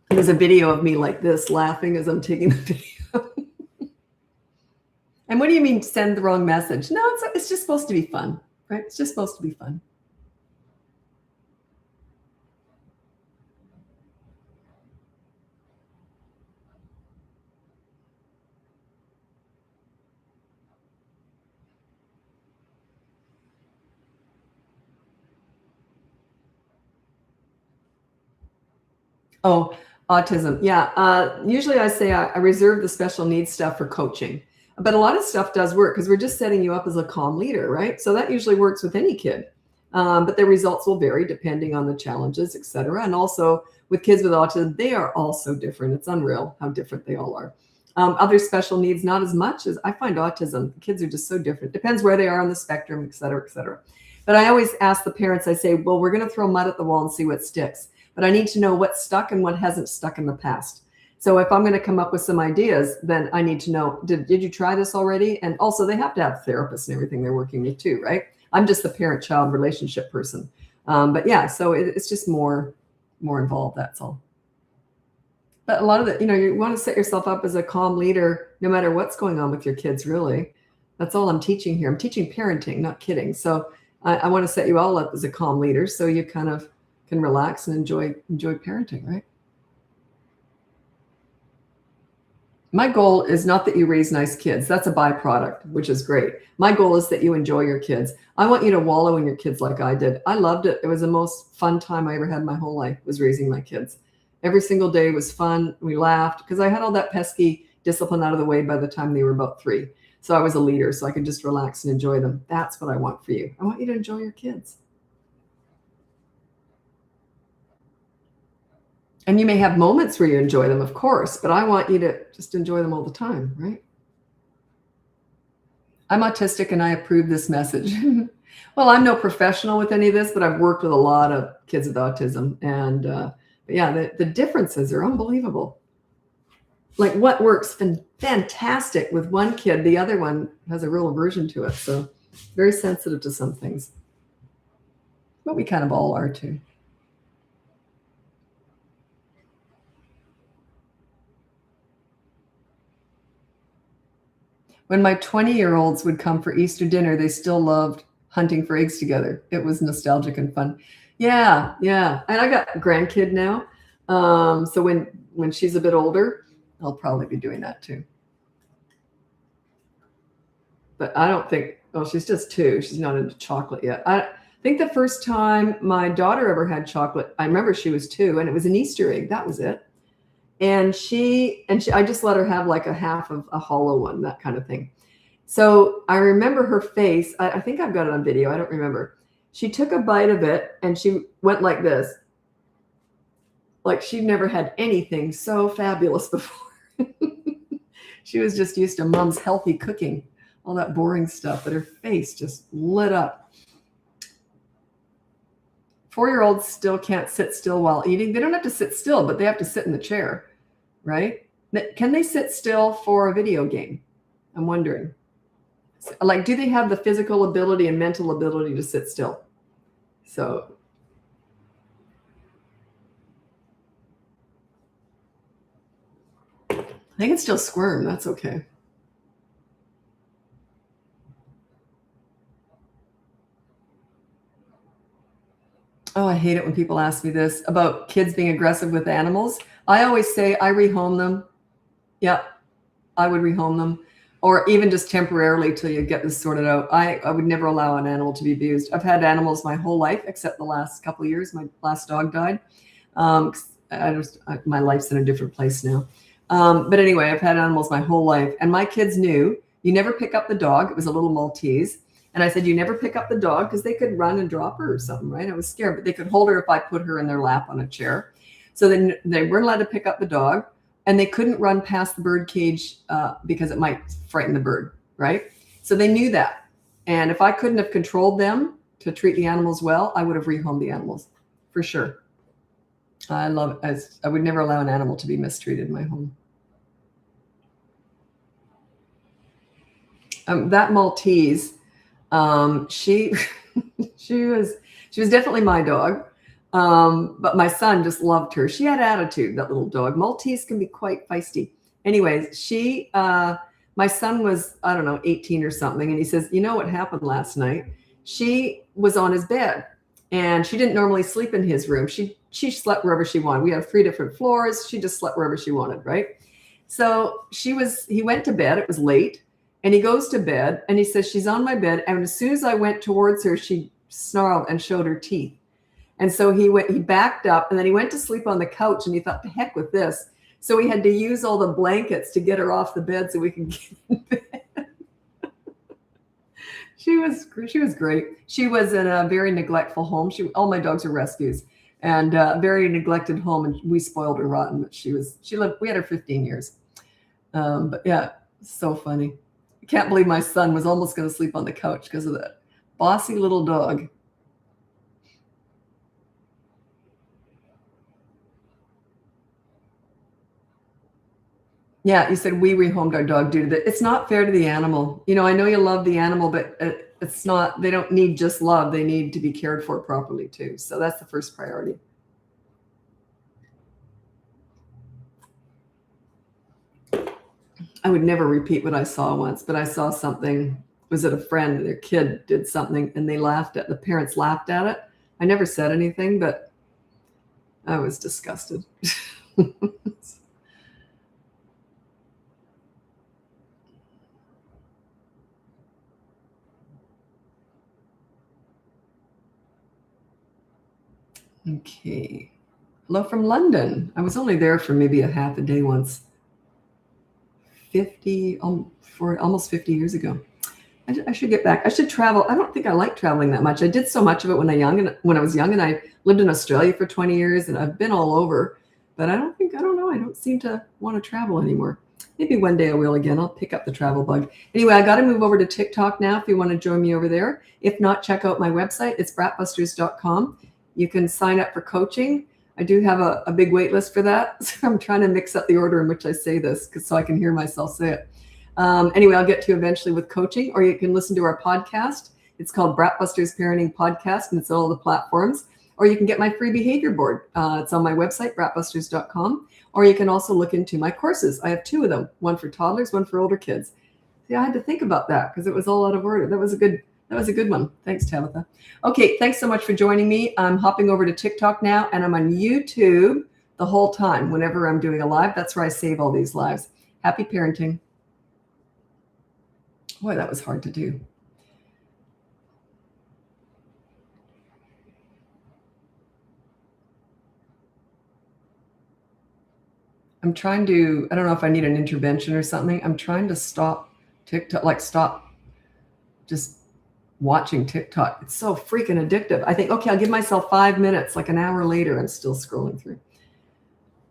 There's a video of me like this laughing as I'm taking the video. And what do you mean send the wrong message? No, it's just supposed to be fun, right? It's just supposed to be fun. Oh, autism. Yeah. Usually I say I reserve the special needs stuff for coaching. But a lot of stuff does work because we're just setting you up as a calm leader, right? So that usually works with any kid. But the results will vary depending on the challenges, et cetera. And also with kids with autism, they are all so different. It's unreal how different they all are. Other special needs, not as much as I find autism. Kids are just so different. Depends where they are on the spectrum, et cetera, et cetera. But I always ask the parents, I say, well, we're going to throw mud at the wall and see what sticks. But I need to know what's stuck and what hasn't stuck in the past. So if I'm going to come up with some ideas, then I need to know, did you try this already? And also they have to have therapists and everything they're working with too, right? I'm just the parent-child relationship person. But yeah, so it's just more involved, that's all. But a lot of it, you want to set yourself up as a calm leader, no matter what's going on with your kids, really. That's all I'm teaching here. I'm teaching parenting, not kidding. So I want to set you all up as a calm leader so you kind of can relax and enjoy parenting, right? My goal is not that you raise nice kids. That's a byproduct, which is great. My goal is that you enjoy your kids. I want you to wallow in your kids like I did. I loved it. It was the most fun time I ever had in my whole life, was raising my kids. Every single day was fun. We laughed because I had all that pesky discipline out of the way by the time they were about 3. So I was a leader, so I could just relax and enjoy them. That's what I want for you. I want you to enjoy your kids. And you may have moments where you enjoy them, of course, but I want you to just enjoy them all the time, right? I'm autistic and I approve this message. Well, I'm no professional with any of this, but I've worked with a lot of kids with autism. And but yeah, the differences are unbelievable. Like what works fantastic with one kid, the other one has a real aversion to it. So very sensitive to some things. But we kind of all are too. When my 20-year-olds would come for Easter dinner, they still loved hunting for eggs together. It was nostalgic and fun. Yeah. And I got a grandkid now. So when she's a bit older, I'll probably be doing that too. But I don't think, she's just 2. She's not into chocolate yet. I think the first time my daughter ever had chocolate, I remember she was 2, and it was an Easter egg. That was it. And I just let her have like a half of a hollow one, that kind of thing. So I remember her face. I think I've got it on video. I don't remember. She took a bite of it and she went like this. Like she'd never had anything so fabulous before. She was just used to mom's healthy cooking, all that boring stuff, but her face just lit up. 4-year-olds still can't sit still while eating. They don't have to sit still, but they have to sit in the chair, right? Can they sit still for a video game? I'm wondering. Like, do they have the physical ability and mental ability to sit still? So they can still squirm. That's okay. Oh, I hate it when people ask me this about kids being aggressive with animals. I always say I rehome them. Yeah, I would rehome them, or even just temporarily till you get this sorted out. I would never allow an animal to be abused. I've had animals my whole life, except the last couple of years. My last dog died. My life's in a different place now. But anyway, I've had animals my whole life, and my kids knew you never pick up the dog. It was a little Maltese. And I said, you never pick up the dog, because they could run and drop her or something, right? I was scared, but they could hold her if I put her in their lap on a chair. So then they weren't allowed to pick up the dog, and they couldn't run past the bird cage because it might frighten the bird, right? So they knew that. And if I couldn't have controlled them to treat the animals well, I would have rehomed the animals for sure. I love it. I would never allow an animal to be mistreated in my home. That Maltese, she was definitely my dog. But my son just loved her. She had attitude, that little dog. Maltese can be quite feisty. Anyways, my son was, I don't know, 18 or something. And he says, you know what happened last night? She was on his bed and she didn't normally sleep in his room. She slept wherever she wanted. We have 3 different floors. She just slept wherever she wanted, right? So he went to bed. It was late. And he goes to bed and he says, she's on my bed. And as soon as I went towards her, she snarled and showed her teeth. And so he backed up, and then he went to sleep on the couch, and he thought, the heck with this. So we had to use all the blankets to get her off the bed so we could get in bed. She was great. She was in a very neglectful home. All my dogs are rescues, and a very neglected home, and we spoiled her rotten. But we had her 15 years. But yeah, so funny. I can't believe my son was almost going to sleep on the couch because of that bossy little dog. Yeah, you said we rehomed our dog due to that. It's not fair to the animal. I know you love the animal, but it's not, they don't need just love. They need to be cared for properly too. So that's the first priority. I would never repeat what I saw once, but I saw something. Was it a friend? Their kid did something and the parents laughed at it. I never said anything, but I was disgusted. Okay. Hello from London. I was only there for maybe a half a day once. For almost 50 years ago. I should get back. I should travel. I don't think I like traveling that much. I did so much of it when I was young, and I lived in Australia for 20 years, and I've been all over. But I don't know. I don't seem to want to travel anymore. Maybe one day I will again. I'll pick up the travel bug. Anyway, I got to move over to TikTok now if you want to join me over there. If not, check out my website. It's BratBusters.com. You can sign up for coaching. I do have a big wait list for that. So I'm trying to mix up the order in which I say this so I can hear myself say it. Anyway, I'll get to you eventually with coaching, or you can listen to our podcast. It's called BratBusters Parenting Podcast, and it's on all the platforms. Or you can get my free behavior board. It's on my website, BratBusters.com. Or you can also look into my courses. I have 2 of them, one for toddlers, one for older kids. See, I had to think about that because it was all out of order. That was a good one. Thanks, Tabitha. Okay, thanks so much for joining me. I'm hopping over to TikTok now, and I'm on YouTube the whole time. Whenever I'm doing a live, that's where I save all these lives. Happy parenting. Boy, that was hard to do. I'm trying to, I don't know if I need an intervention or something. I'm trying to stop TikTok, like stop just watching TikTok. It's so freaking addictive. I think, okay, I'll give myself 5 minutes, like an hour later, I'm still scrolling through.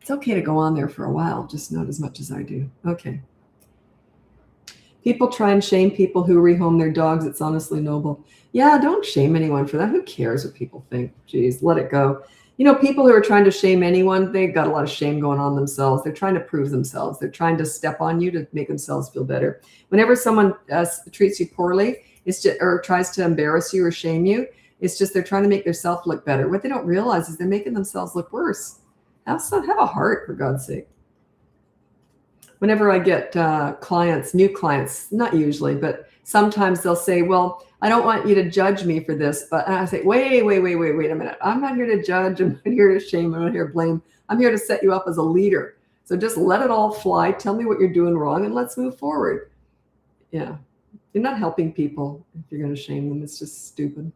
It's okay to go on there for a while, just not as much as I do. Okay. People try and shame people who rehome their dogs. It's honestly noble. Yeah, don't shame anyone for that. Who cares what people think? Jeez, let it go. You know, people who are trying to shame anyone, they've got a lot of shame going on themselves. They're trying to prove themselves. They're trying to step on you to make themselves feel better. Whenever someone treats you poorly, it's just, or tries to embarrass you or shame you, it's just they're trying to make themselves look better. What they don't realize is they're making themselves look worse. Have a heart, for God's sake. Whenever I get clients, new clients, not usually, but sometimes they'll say, well, I don't want you to judge me for this. But I say, wait a minute. I'm not here to judge. I'm not here to shame. I'm not here to blame. I'm here to set you up as a leader. So just let it all fly. Tell me what you're doing wrong and let's move forward. Yeah. You're not helping people if you're going to shame them. It's just stupid.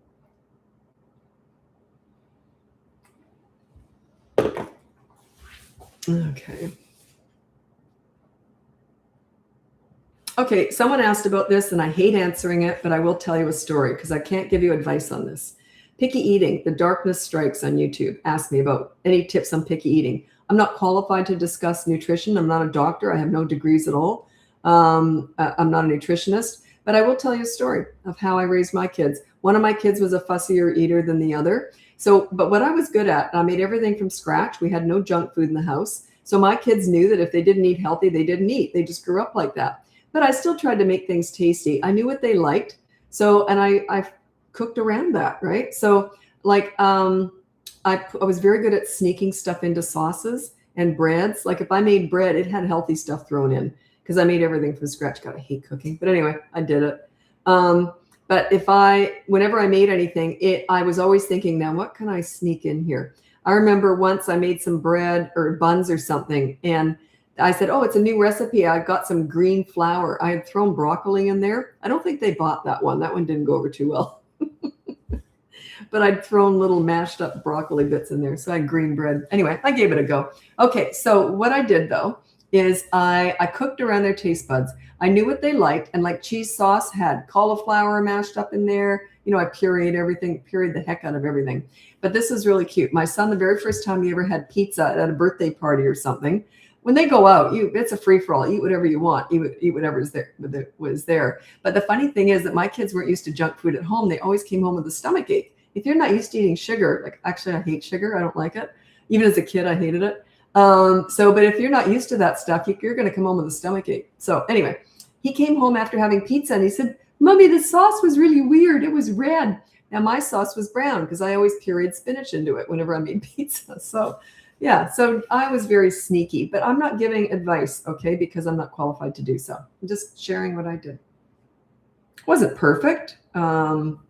Okay, someone asked about this, and I hate answering it, but I will tell you a story because I can't give you advice on this. Picky eating, The Darkness Strikes on YouTube, asked me about any tips on picky eating. I'm not qualified to discuss nutrition. I'm not a doctor. I have no degrees at all. I'm not a nutritionist, but I will tell you a story of how I raised my kids. One of my kids was a fussier eater than the other. So, but what I was good at, I made everything from scratch. We had no junk food in the house. So my kids knew that if they didn't eat healthy, they didn't eat. They just grew up like that. But I still tried to make things tasty. I knew what they liked. So, and I cooked around that, right? So like, I was very good at sneaking stuff into sauces and breads. Like if I made bread, it had healthy stuff thrown in because I made everything from scratch. God, I hate cooking. But anyway, I did it. But whenever I made anything, I was always thinking, now what can I sneak in here? I remember once I made some bread or buns or something, and I said, oh, it's a new recipe. I got some green flour. I had thrown broccoli in there. I don't think they bought that one. That one didn't go over too well. But I'd thrown little mashed up broccoli bits in there. So I had green bread. Anyway, I gave it a go. Okay, so what I did, though, is I cooked around their taste buds. I knew what they liked. And like cheese sauce had cauliflower mashed up in there. You know, I pureed the heck out of everything. But this is really cute. My son, the very first time he ever had pizza at a birthday party or something, when they go out, it's a free-for-all. Eat whatever you want. Eat whatever was there. But the funny thing is that my kids weren't used to junk food at home. They always came home with a stomach ache. If you're not used to eating sugar, like actually I hate sugar. I don't like it. Even as a kid, I hated it. But if you're not used to that stuff, you're going to come home with a stomach ache. So anyway, he came home after having pizza and he said, Mommy, the sauce was really weird. It was red. Now my sauce was brown because I always pureed spinach into it whenever I made pizza. So yeah, so I was very sneaky, but I'm not giving advice, okay, because I'm not qualified to do so. I'm just sharing what I did. Wasn't perfect.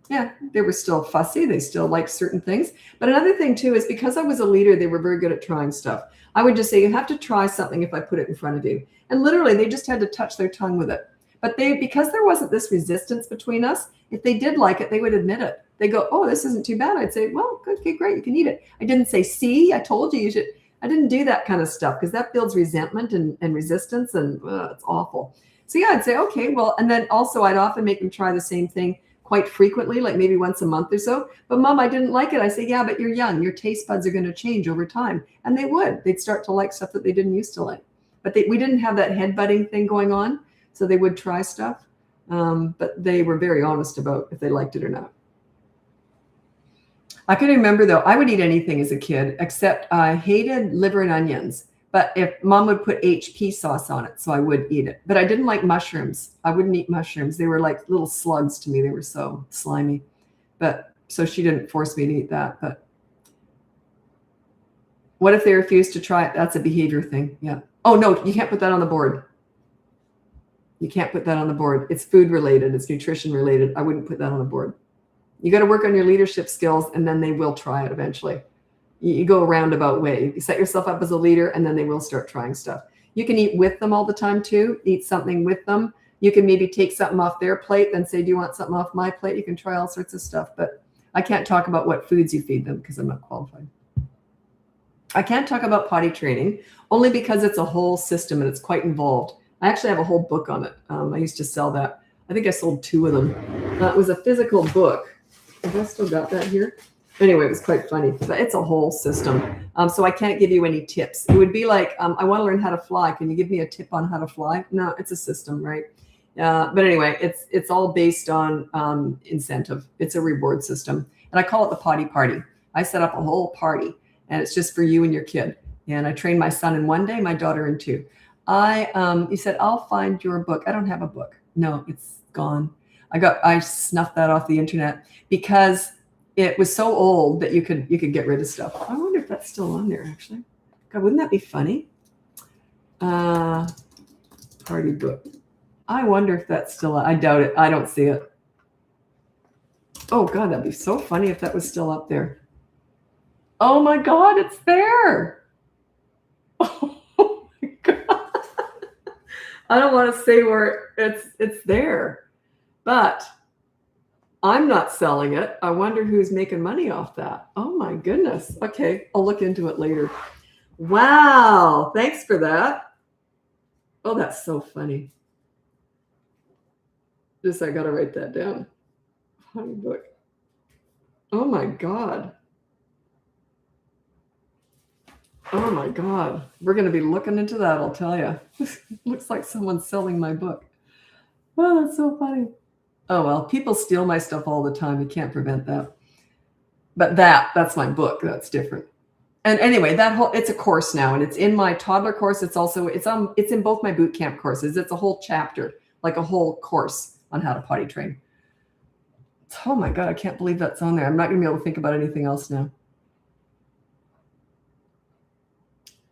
Yeah, they were still fussy. They still liked certain things. But another thing too is because I was a leader, they were very good at trying stuff. I would just say, you have to try something if I put it in front of you. And literally they just had to touch their tongue with it. But because there wasn't this resistance between us, if they did like it, they would admit it. They go, oh, this isn't too bad. I'd say, well, okay, great. You can eat it. I didn't say, see, I told you you should. I didn't do that kind of stuff because that builds resentment and resistance and it's awful. So yeah, I'd say, okay, well, and then also I'd often make them try the same thing quite frequently, like maybe once a month or so. But Mom, I didn't like it. I say, yeah, but you're young. Your taste buds are going to change over time. And they would. They'd start to like stuff that they didn't used to like. But we didn't have that headbutting thing going on. So they would try stuff. But they were very honest about if they liked it or not. I can remember, though, I would eat anything as a kid, except I hated liver and onions. But if Mom would put HP sauce on it, so I would eat it. But I didn't like mushrooms. I wouldn't eat mushrooms. They were like little slugs to me. They were so slimy. So she didn't force me to eat that. But what if they refuse to try it? That's a behavior thing. Yeah. Oh, no, you can't put that on the board. You can't put that on the board. It's food related. It's nutrition related. I wouldn't put that on the board. You got to work on your leadership skills, and then they will try it eventually. You go a roundabout way. You set yourself up as a leader, and then they will start trying stuff. You can eat with them all the time, too. Eat something with them. You can maybe take something off their plate, then say, do you want something off my plate? You can try all sorts of stuff, but I can't talk about what foods you feed them because I'm not qualified. I can't talk about potty training only because it's a whole system and it's quite involved. I actually have a whole book on it. I used to sell that. I think I sold 2 of them. It was a physical book. Have I still got that here? Anyway, it was quite funny. But it's a whole system. So I can't give you any tips. It would be like, I want to learn how to fly. Can you give me a tip on how to fly? No, it's a system, right? But anyway, it's all based on incentive. It's a reward system. And I call it the potty party. I set up a whole party, and it's just for you and your kid. And I trained my son in 1 day, my daughter in 2. You said, I'll find your book. I don't have a book. No, it's gone. I snuffed that off the internet because it was so old that you could get rid of stuff. I wonder if that's still on there, actually. God, wouldn't that be funny? Party book. I wonder if that's still on. I doubt it. I don't see it. Oh, God, that'd be so funny if that was still up there. Oh, my God, it's there. Oh, my God. I don't want to say where it's there, but I'm not selling it. I wonder who's making money off that. Oh, my goodness. Okay, I'll look into it later. Wow, thanks for that. Oh, that's so funny. I got to write that down. Funny book. Oh, my God. Oh, my God. We're going to be looking into that, I'll tell you. Looks like someone's selling my book. Oh, that's so funny. Oh, well, people steal my stuff all the time. You can't prevent that. But that's my book. That's different. And anyway, it's a course now, and it's in my toddler course. It's in both my boot camp courses. It's a whole chapter, like a whole course on how to potty train. Oh my God, I can't believe that's on there. I'm not going to be able to think about anything else now.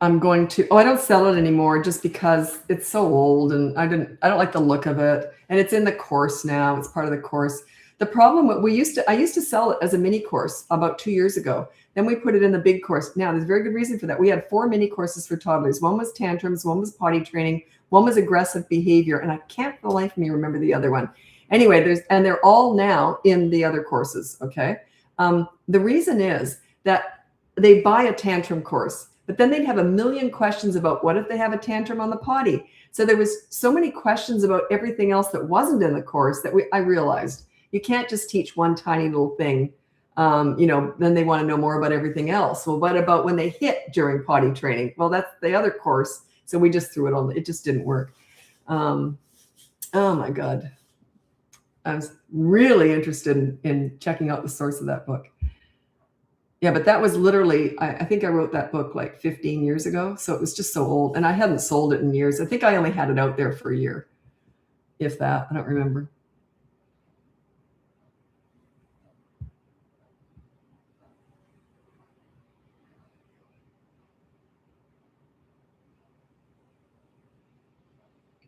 I don't sell it anymore just because it's so old and I don't like the look of it. And it's in the course now. It's part of the course. The problem, I used to sell it as a mini course about 2 years ago. Then we put it in the big course. Now, there's a very good reason for that. We had 4 mini courses for toddlers. One was tantrums, one was potty training, one was aggressive behavior, and I can't for the life of me remember the other one. Anyway, they're all now in the other courses, okay? The reason is that they buy a tantrum course, but then they'd have a million questions about what if they have a tantrum on the potty. So there was so many questions about everything else that wasn't in the course that I realized you can't just teach one tiny little thing. Then they want to know more about everything else. Well, what about when they hit during potty training? Well, that's the other course. So we just threw it on. It just didn't work. Oh my God. I was really interested in checking out the source of that book. Yeah, but that was literally, I think I wrote that book like 15 years ago. So it was just so old. And I hadn't sold it in years. I think I only had it out there for a year, if that. I don't remember.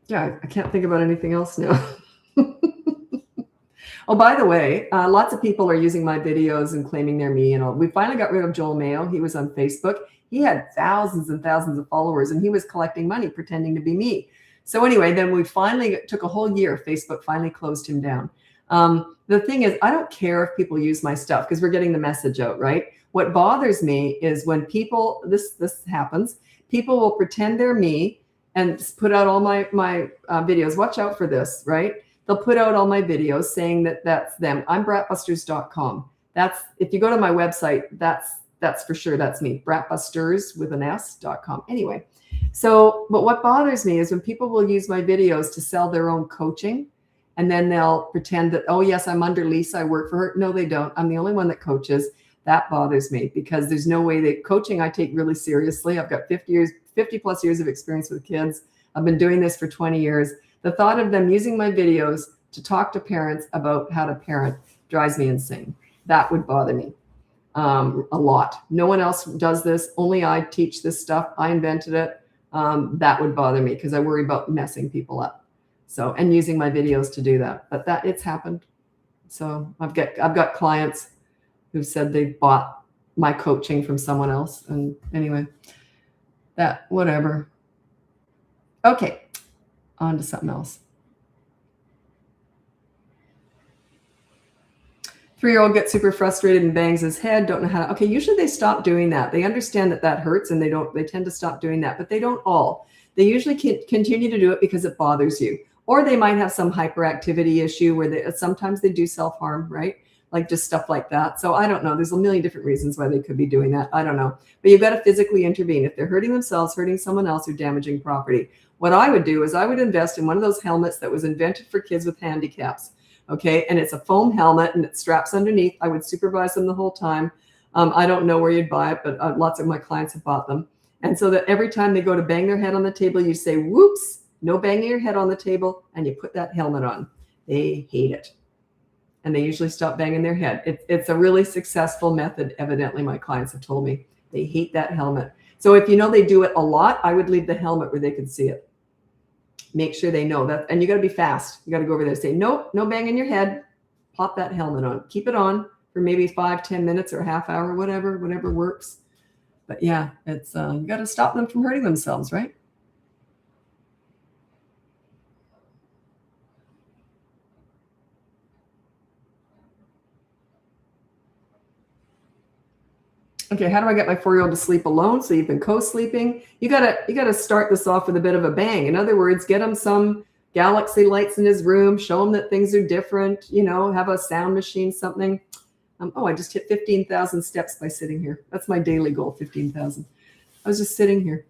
Yeah, I can't think about anything else now. Oh, by the way, lots of people are using my videos and claiming they're me and all. We finally got rid of Joel Mayo. He was on Facebook. He had thousands and thousands of followers, and he was collecting money pretending to be me. So anyway, then we finally took a whole year. Facebook finally closed him down. The thing is, I don't care if people use my stuff because we're getting the message out, right? What bothers me is when people, this happens, people will pretend they're me and put out all my videos. Watch out for this, right? They'll put out all my videos saying that that's them. I'm BratBusters.com. If you go to my website, that's for sure. That's me. BratBusters with an S.com. Anyway, but what bothers me is when people will use my videos to sell their own coaching, and then they'll pretend that, oh yes, I'm under Lisa, I work for her. No, they don't. I'm the only one that coaches. That bothers me because there's no way that coaching I take really seriously. I've got 50 plus years of experience with kids. I've been doing this for 20 years. The thought of them using my videos to talk to parents about how to parent drives me insane. That would bother me a lot. No one else does this. Only I teach this stuff. I invented it. That would bother me because I worry about messing people up. So, and using my videos to do that. But it's happened. So I've got clients who said they bought my coaching from someone else. And anyway, whatever. Okay. On to something else. 3-year-old gets super frustrated and bangs his head, don't know how to, okay, usually they stop doing that. They understand that that hurts and they tend to stop doing that, but they don't all. They usually continue to do it because it bothers you. Or they might have some hyperactivity issue where sometimes they do self-harm, right? Like just stuff like that. So I don't know. There's a million different reasons why they could be doing that. I don't know. But you've got to physically intervene. If they're hurting themselves, hurting someone else, or damaging property. What I would do is I would invest in one of those helmets that was invented for kids with handicaps. Okay. And it's a foam helmet and it straps underneath. I would supervise them the whole time. I don't know where you'd buy it, but lots of my clients have bought them. And so that every time they go to bang their head on the table, you say, whoops, no banging your head on the table, and you put that helmet on. They hate it. And they usually stop banging their head. It's a really successful method. Evidently, my clients have told me they hate that helmet. So if you know they do it a lot, I would leave the helmet where they can see it. Make sure they know that. And you got to be fast. You got to go over there and say, nope, no banging your head. Pop that helmet on. Keep it on for maybe 5-10 minutes or a half hour, whatever works. But yeah, it's you got to stop them from hurting themselves, right? Okay, how do I get my 4-year-old to sleep alone? So you've been co-sleeping. You gotta start this off with a bit of a bang. In other words, get him some galaxy lights in his room. Show him that things are different. You know, have a sound machine, something. Oh, I just hit 15,000 steps by sitting here. That's my daily goal, 15,000. I was just sitting here.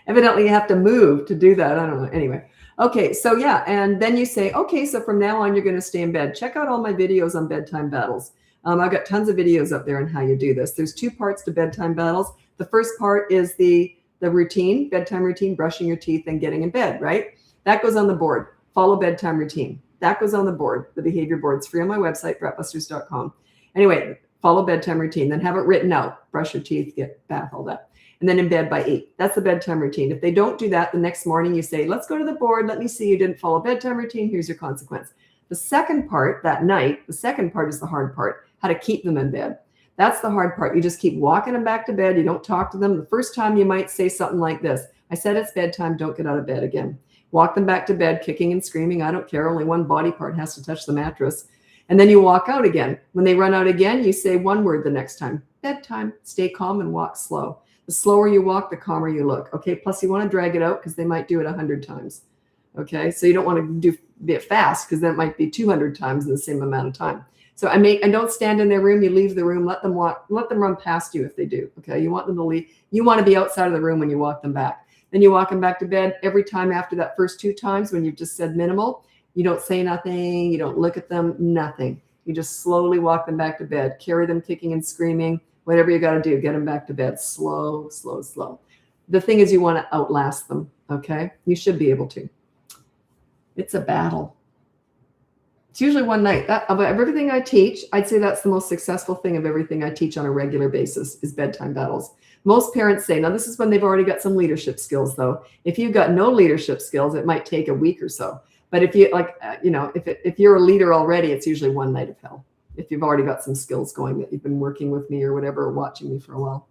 Evidently, you have to move to do that. I don't know. Anyway. Okay, so yeah, and then you say, okay, so from now on, you're going to stay in bed. Check out all my videos on bedtime battles. I've got tons of videos up there on how you do this. There's 2 parts to bedtime battles. The first part is the routine, bedtime routine, brushing your teeth and getting in bed, right? That goes on the board. Follow bedtime routine. That goes on the board. The behavior board's free on my website, BratBusters.com. Anyway, follow bedtime routine, then have it written out. Brush your teeth, get bath, all that. And then in bed by 8. That's the bedtime routine. If they don't do that, the next morning you say, let's go to the board. Let me see you didn't follow bedtime routine. Here's your consequence. The second part, that night, the second part is the hard part. How to keep them in bed. That's the hard part. You just keep walking them back to bed. You don't talk to them. The first time you might say something like this. I said it's bedtime. Don't get out of bed again. Walk them back to bed, kicking and screaming. I don't care. Only one body part has to touch the mattress. And then you walk out again. When they run out again, you say one word the next time. Bedtime. Stay calm and walk slow. The slower you walk, the calmer you look. Okay. Plus you want to drag it out because they might do it 100 times. Okay. So you don't want to do it fast because that might be 200 times in the same amount of time. So and don't stand in their room. You leave the room. Let them run past you if they do. Okay. You want them to leave. You want to be outside of the room when you walk them back. Then you walk them back to bed. Every time after that first 2 times when you've just said minimal, you don't say nothing. You don't look at them, nothing. You just slowly walk them back to bed. Carry them kicking and screaming. Whatever you got to do, get them back to bed. Slow, slow, slow. The thing is you want to outlast them. Okay. You should be able to. It's a battle. It's usually one night. Of everything I teach, I'd say that's the most successful thing of everything I teach on a regular basis is bedtime battles. Most parents say, now this is when they've already got some leadership skills though. If you've got no leadership skills, it might take a week or so. But if you if you're a leader already, it's usually one night of hell. If you've already got some skills going that you've been working with me or whatever, or watching me for a while.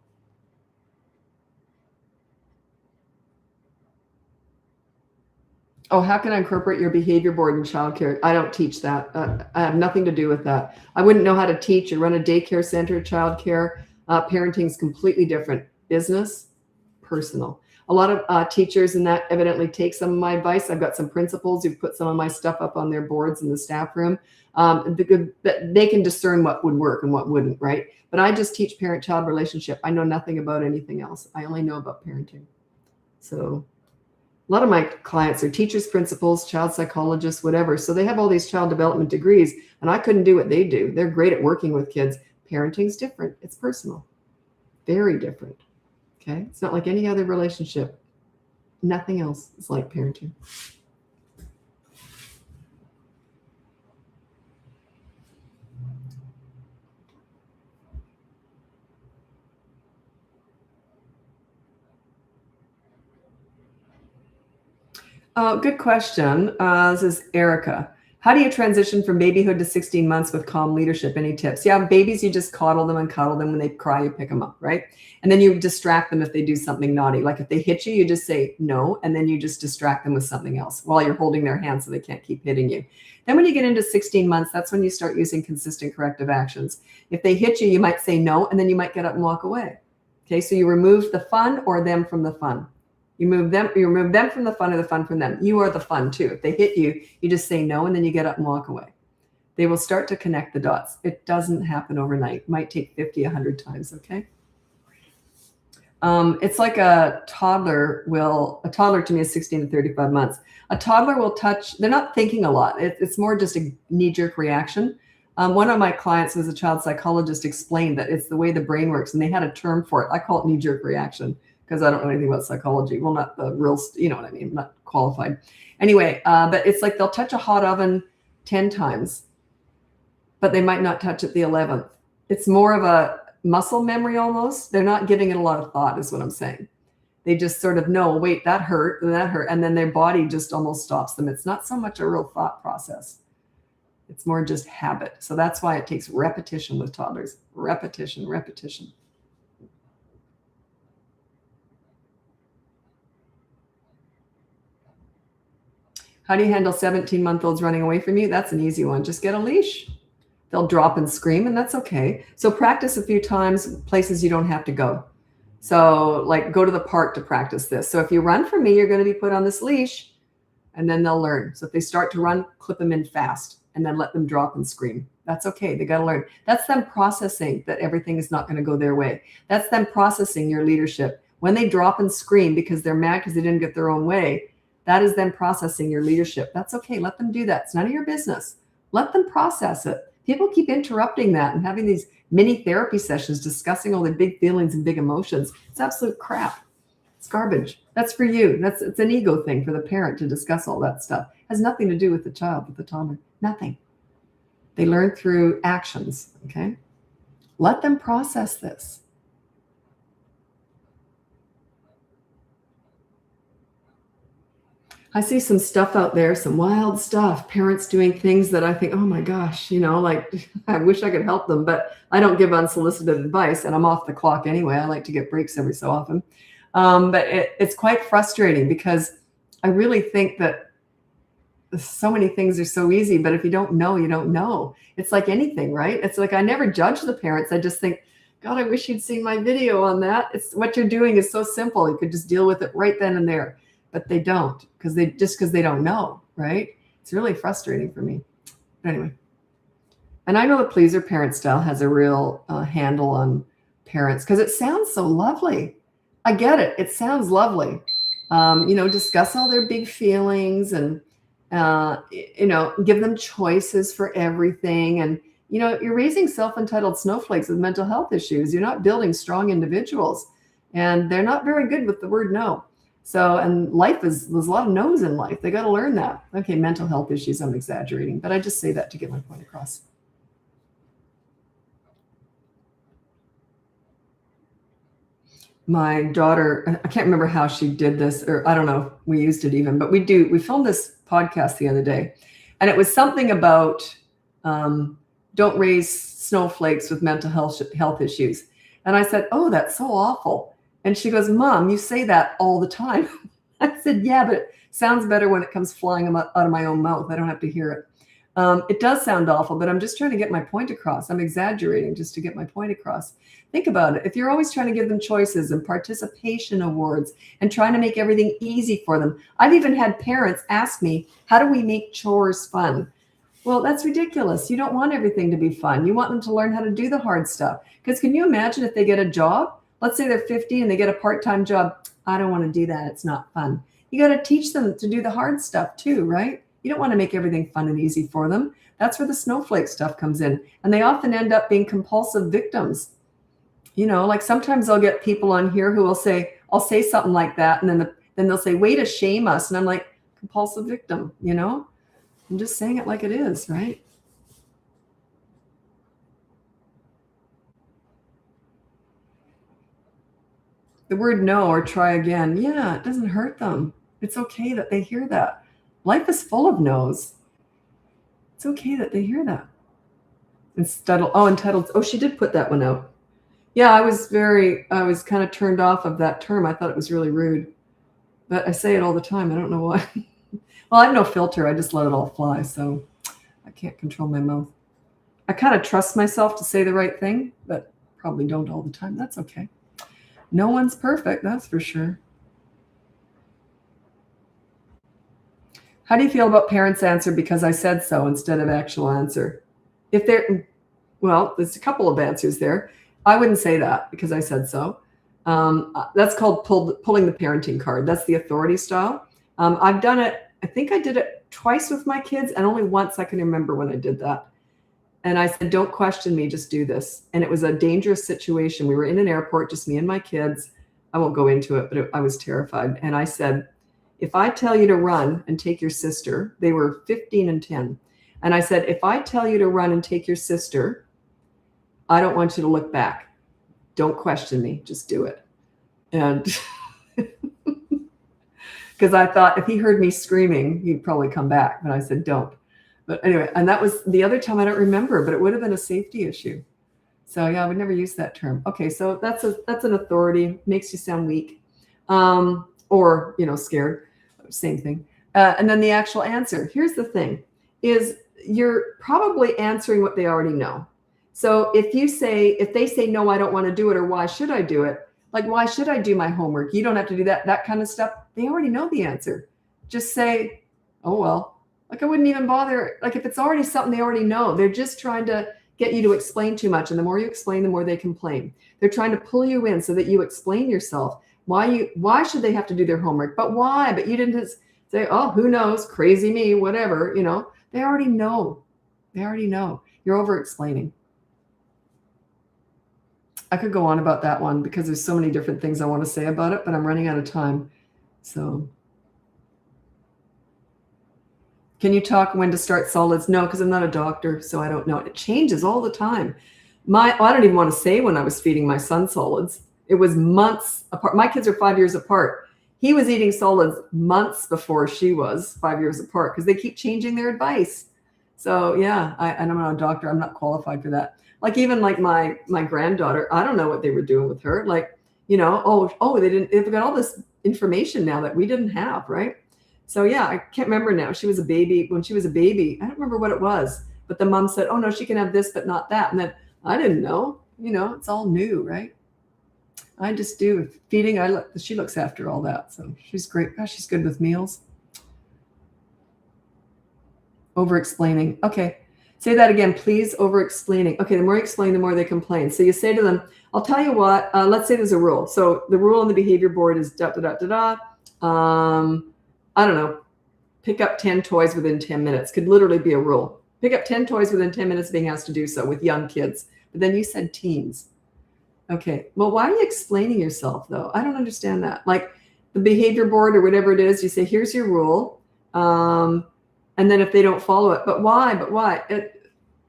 Oh, how can I incorporate your behavior board in childcare? I don't teach that. I have nothing to do with that. I wouldn't know how to teach or run a daycare center, childcare. Parenting is completely different. Business, personal. A lot of teachers in that evidently take some of my advice. I've got some principals who've put some of my stuff up on their boards in the staff room. They can discern what would work and what wouldn't, right? But I just teach parent-child relationship. I know nothing about anything else. I only know about parenting. So a lot of my clients are teachers, principals, child psychologists, whatever. So they have all these child development degrees, and I couldn't do what they do. They're great at working with kids. Parenting's different. It's personal. Very different. Okay? It's not like any other relationship. Nothing else is like parenting. Good question. This is Erica. How do you transition from babyhood to 16 months with calm leadership? Any tips? Yeah, babies, you just coddle them and cuddle them. When they cry, you pick them up, right? And then you distract them if they do something naughty. Like if they hit you, you just say no, and then you just distract them with something else while you're holding their hand so they can't keep hitting you. Then when you get into 16 months, that's when you start using consistent corrective actions. If they hit you, you might say no, and then you might get up and walk away. Okay, so you remove the fun or them from the fun. You remove them from the fun or the fun from them. You are the fun too. If they hit you, you just say no, and then you get up and walk away. They will start to connect the dots. It doesn't happen overnight. It might take 50, 100 times, okay? It's like a toddler to me is 16 to 35 months. A toddler will touch, they're not thinking a lot. It's more just a knee-jerk reaction. One of my clients who was a child psychologist explained that it's the way the brain works, and they had a term for it. I call it knee-jerk reaction, because I don't know anything about psychology. Well, not the real, you know what I mean, I'm not qualified. Anyway, but it's like they'll touch a hot oven 10 times, but they might not touch it the 11th. It's more of a muscle memory almost. They're not giving it a lot of thought is what I'm saying. They just sort of know, wait, that hurt, and then their body just almost stops them. It's not so much a real thought process. It's more just habit. So that's why it takes repetition with toddlers. Repetition, repetition. How do you handle 17-month-olds running away from you? That's an easy one. Just get a leash. They'll drop and scream, and that's okay. So practice a few times, places you don't have to go. So like go to the park to practice this. So if you run from me, you're going to be put on this leash, and then they'll learn. So if they start to run, clip them in fast, and then let them drop and scream. That's okay. They got to learn. That's them processing that everything is not going to go their way. That's them processing your leadership. When they drop and scream because they're mad because they didn't get their own way, that is them processing your leadership. That's okay. Let them do that. It's none of your business. Let them process it. People keep interrupting that and having these mini therapy sessions discussing all the big feelings and big emotions. It's absolute crap. It's garbage. That's for you. It's an ego thing for the parent to discuss all that stuff. It has nothing to do with the child, with the toddler. Nothing. They learn through actions. Okay? Let them process this. I see some stuff out there, some wild stuff, parents doing things that I think, oh my gosh, like I wish I could help them, but I don't give unsolicited advice, and I'm off the clock anyway. I like to get breaks every so often. But it's quite frustrating because I really think that so many things are so easy, but if you don't know, you don't know. It's like anything, right? It's like I never judge the parents. I just think, God, I wish you'd seen my video on that. It's what you're doing is so simple. You could just deal with it right then and there. But they don't because they don't know, right? It's really frustrating for me. But anyway, and I know the pleaser parent style has a real handle on parents because it sounds so lovely. I get it. It sounds lovely. Discuss all their big feelings and, give them choices for everything. And, you're raising self-entitled snowflakes with mental health issues. You're not building strong individuals, and they're not very good with the word no. So, and there's a lot of no's in life. They got to learn that. Okay, mental health issues, I'm exaggerating, but I just say that to get my point across. My daughter, I can't remember how she did this, or I don't know, we used it even, but we filmed this podcast the other day, and it was something about don't raise snowflakes with mental health issues. And I said, oh, that's so awful. And she goes, Mom, you say that all the time. I said, yeah, but it sounds better when it comes flying out of my own mouth. I don't have to hear it. It does sound awful, but I'm just trying to get my point across. I'm exaggerating just to get my point across. Think about it. If you're always trying to give them choices and participation awards and trying to make everything easy for them. I've even had parents ask me, how do we make chores fun? Well, that's ridiculous. You don't want everything to be fun. You want them to learn how to do the hard stuff. Because can you imagine if they get a job? Let's say they're 50 and they get a part-time job. I don't want to do that. It's not fun. You got to teach them to do the hard stuff too, right? You don't want to make everything fun and easy for them. That's where the snowflake stuff comes in. And they often end up being compulsive victims. Like sometimes I'll get people on here who will say, I'll say something like that. And then they'll say, way to shame us. And I'm like, compulsive victim, I'm just saying it like it is, right? The word no or try again. Yeah, it doesn't hurt them. It's okay that they hear that. Life is full of no's. It's okay that they hear that. Entitled. Oh, she did put that one out. Yeah, I was kind of turned off of that term. I thought it was really rude, but I say it all the time. I don't know why. Well, I have no filter. I just let it all fly. So I can't control my mouth. I kind of trust myself to say the right thing, but probably don't all the time. That's okay. No one's perfect. That's for sure. How do you feel about parents' answer because I said so instead of actual answer? Well, there's a couple of answers there. I wouldn't say that because I said so. That's called pulling the parenting card. That's the authority style. I've done it. I think I did it twice with my kids, and only once I can remember when I did that. And I said, don't question me, just do this. And it was a dangerous situation. We were in an airport, just me and my kids. I won't go into it, but I was terrified. And I said, if I tell you to run and take your sister, they were 15 and 10. And I said, if I tell you to run and take your sister, I don't want you to look back. Don't question me, just do it. And because I thought if he heard me screaming, he'd probably come back. But I said, don't. But anyway, and that was the other time I don't remember, but it would have been a safety issue. So yeah, I would never use that term. Okay, so that's an authority, makes you sound weak, or scared. Same thing. And then the actual answer. Here's the thing: is you're probably answering what they already know. So if they say no, I don't want to do it, or why should I do it? Like, why should I do my homework? You don't have to do that kind of stuff. They already know the answer. Just say, oh well. Like, I wouldn't even bother. Like, if it's already something they already know, they're just trying to get you to explain too much. And the more you explain, the more they complain. They're trying to pull you in so that you explain yourself. Why should they have to do their homework? But why? But you didn't just say, oh, who knows? Crazy me, whatever. They already know. They already know. You're over explaining. I could go on about that one because there's so many different things I want to say about it, but I'm running out of time. So can you talk when to start solids? No, because I'm not a doctor, so I don't know. It changes all the time. I don't even want to say when I was feeding my son solids. It was months apart. My kids are 5 years apart. He was eating solids months before she was 5 years apart because they keep changing their advice. So yeah, and I'm not a doctor. I'm not qualified for that. Like even like my granddaughter, I don't know what they were doing with her. Like, they've got all this information now that we didn't have, right? So yeah, I can't remember now. She was a baby. When she was a baby, I don't remember what it was, but the mom said, oh no, she can have this, but not that. And then I didn't know, it's all new, right? I just do feeding. She looks after all that. So she's great. Gosh, she's good with meals. Over explaining. Okay. Say that again, please. Over explaining. Okay. The more you explain, the more they complain. So you say to them, I'll tell you what, let's say there's a rule. So the rule on the behavior board is I don't know, pick up 10 toys within 10 minutes. Could literally be a rule. Pick up 10 toys within 10 minutes being asked to do so with young kids. But then you said teens. Okay. Well, why are you explaining yourself though? I don't understand that. Like the behavior board or whatever it is, you say, here's your rule. And then if they don't follow it, but why?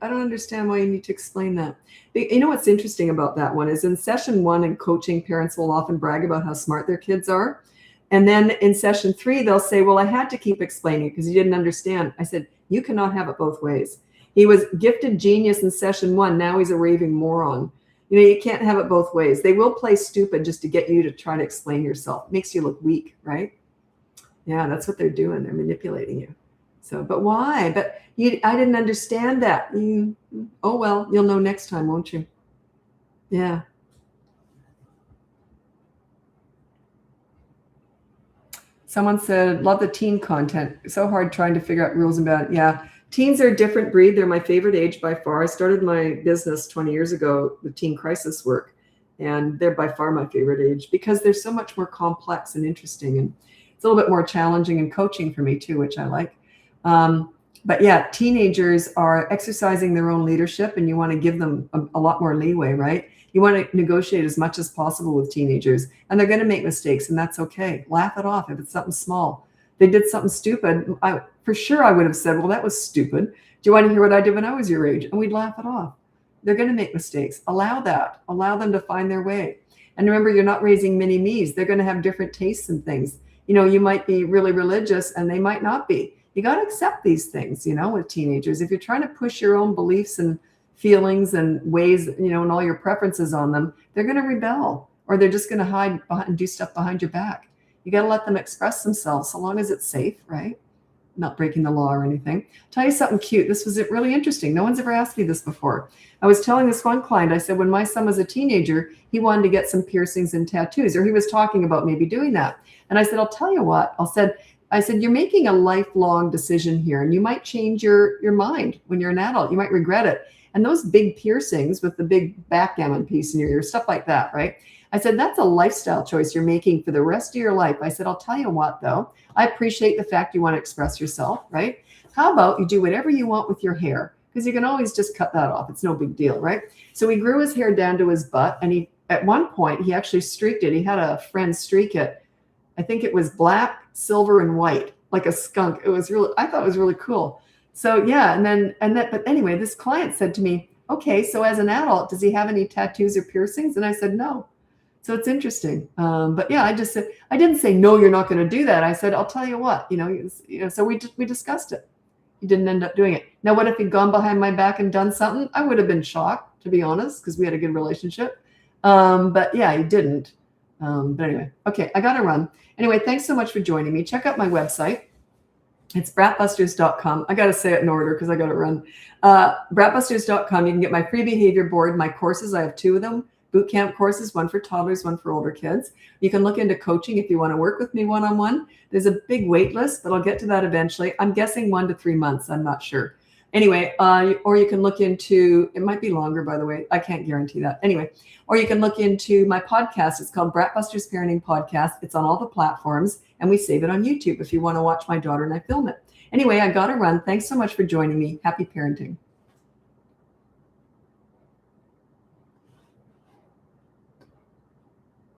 I don't understand why you need to explain that. You know what's interesting about that one is in session 1 in coaching, parents will often brag about how smart their kids are. And then in session 3, they'll say, well, I had to keep explaining because you didn't understand. I said, you cannot have it both ways. He was gifted genius in session 1. Now he's a raving moron. You can't have it both ways. They will play stupid just to get you to try to explain yourself. It makes you look weak, right? Yeah, that's what they're doing. They're manipulating you. So, but why? But I didn't understand that. Oh, well, you'll know next time, won't you? Yeah. Someone said, love the teen content. So hard trying to figure out rules about it. Yeah. Teens are a different breed. They're my favorite age by far. I started my business 20 years ago with teen crisis work, and they're by far my favorite age because they're so much more complex and interesting. And it's a little bit more challenging and coaching for me too, which I like. But yeah, teenagers are exercising their own leadership and you want to give them a lot more leeway, right? You want to negotiate as much as possible with teenagers and they're going to make mistakes and that's okay. Laugh it off if it's something small. They did something stupid. For sure I would have said, well, that was stupid. Do you want to hear what I did when I was your age? And we'd laugh it off. They're going to make mistakes. Allow that. Allow them to find their way. And remember, you're not raising mini-me's. They're going to have different tastes and things. You might be really religious and they might not be. you got to accept these things, with teenagers. If you're trying to push your own beliefs and feelings and ways, and all your preferences on them, they're going to rebel, or they're just going to hide behind and do stuff behind your back. You got to let them express themselves so long as it's safe, right? Not breaking the law or anything. Tell you something cute. This was really interesting. No one's ever asked me this before. I was telling this one client, I said, when my son was a teenager, he wanted to get some piercings and tattoos, or he was talking about maybe doing that. And I said, I'll tell you what, I said, you're making a lifelong decision here, and you might change your mind when you're an adult. You might regret it. And those big piercings with the big backgammon piece in your ear, stuff like that, right? I said, that's a lifestyle choice you're making for the rest of your life. I said, I'll tell you what, though. I appreciate the fact you want to express yourself, right? How about you do whatever you want with your hair? Because you can always just cut that off. It's no big deal, right? So he grew his hair down to his butt, and at one point, he actually streaked it. He had a friend streak it. I think it was black, silver, and white, like a skunk. I thought it was really cool. So yeah, but anyway, this client said to me, okay, so as an adult, does he have any tattoos or piercings? And I said, no. So it's interesting. But yeah, I just said, I didn't say, no, you're not going to do that. I said, I'll tell you what, so we discussed it. He didn't end up doing it. Now, what if he'd gone behind my back and done something? I would have been shocked, to be honest, because we had a good relationship. But yeah, he didn't. But anyway, okay, I got to run. Anyway, thanks so much for joining me. Check out my website. It's BratBusters.com. I got to say it in order because I got to run. BratBusters.com. You can get my free behavior board, my courses. I have 2 of them. Boot camp courses, one for toddlers, one for older kids. You can look into coaching if you want to work with me one-on-one. There's a big wait list, but I'll get to that eventually. I'm guessing 1 to 3 months. I'm not sure. Anyway, or you can look into, it might be longer, by the way. I can't guarantee that. Anyway, or you can look into my podcast. It's called BratBusters Parenting Podcast. It's on all the platforms, and we save it on YouTube if you want to watch my daughter and I film it. Anyway, I got to run. Thanks so much for joining me. Happy parenting.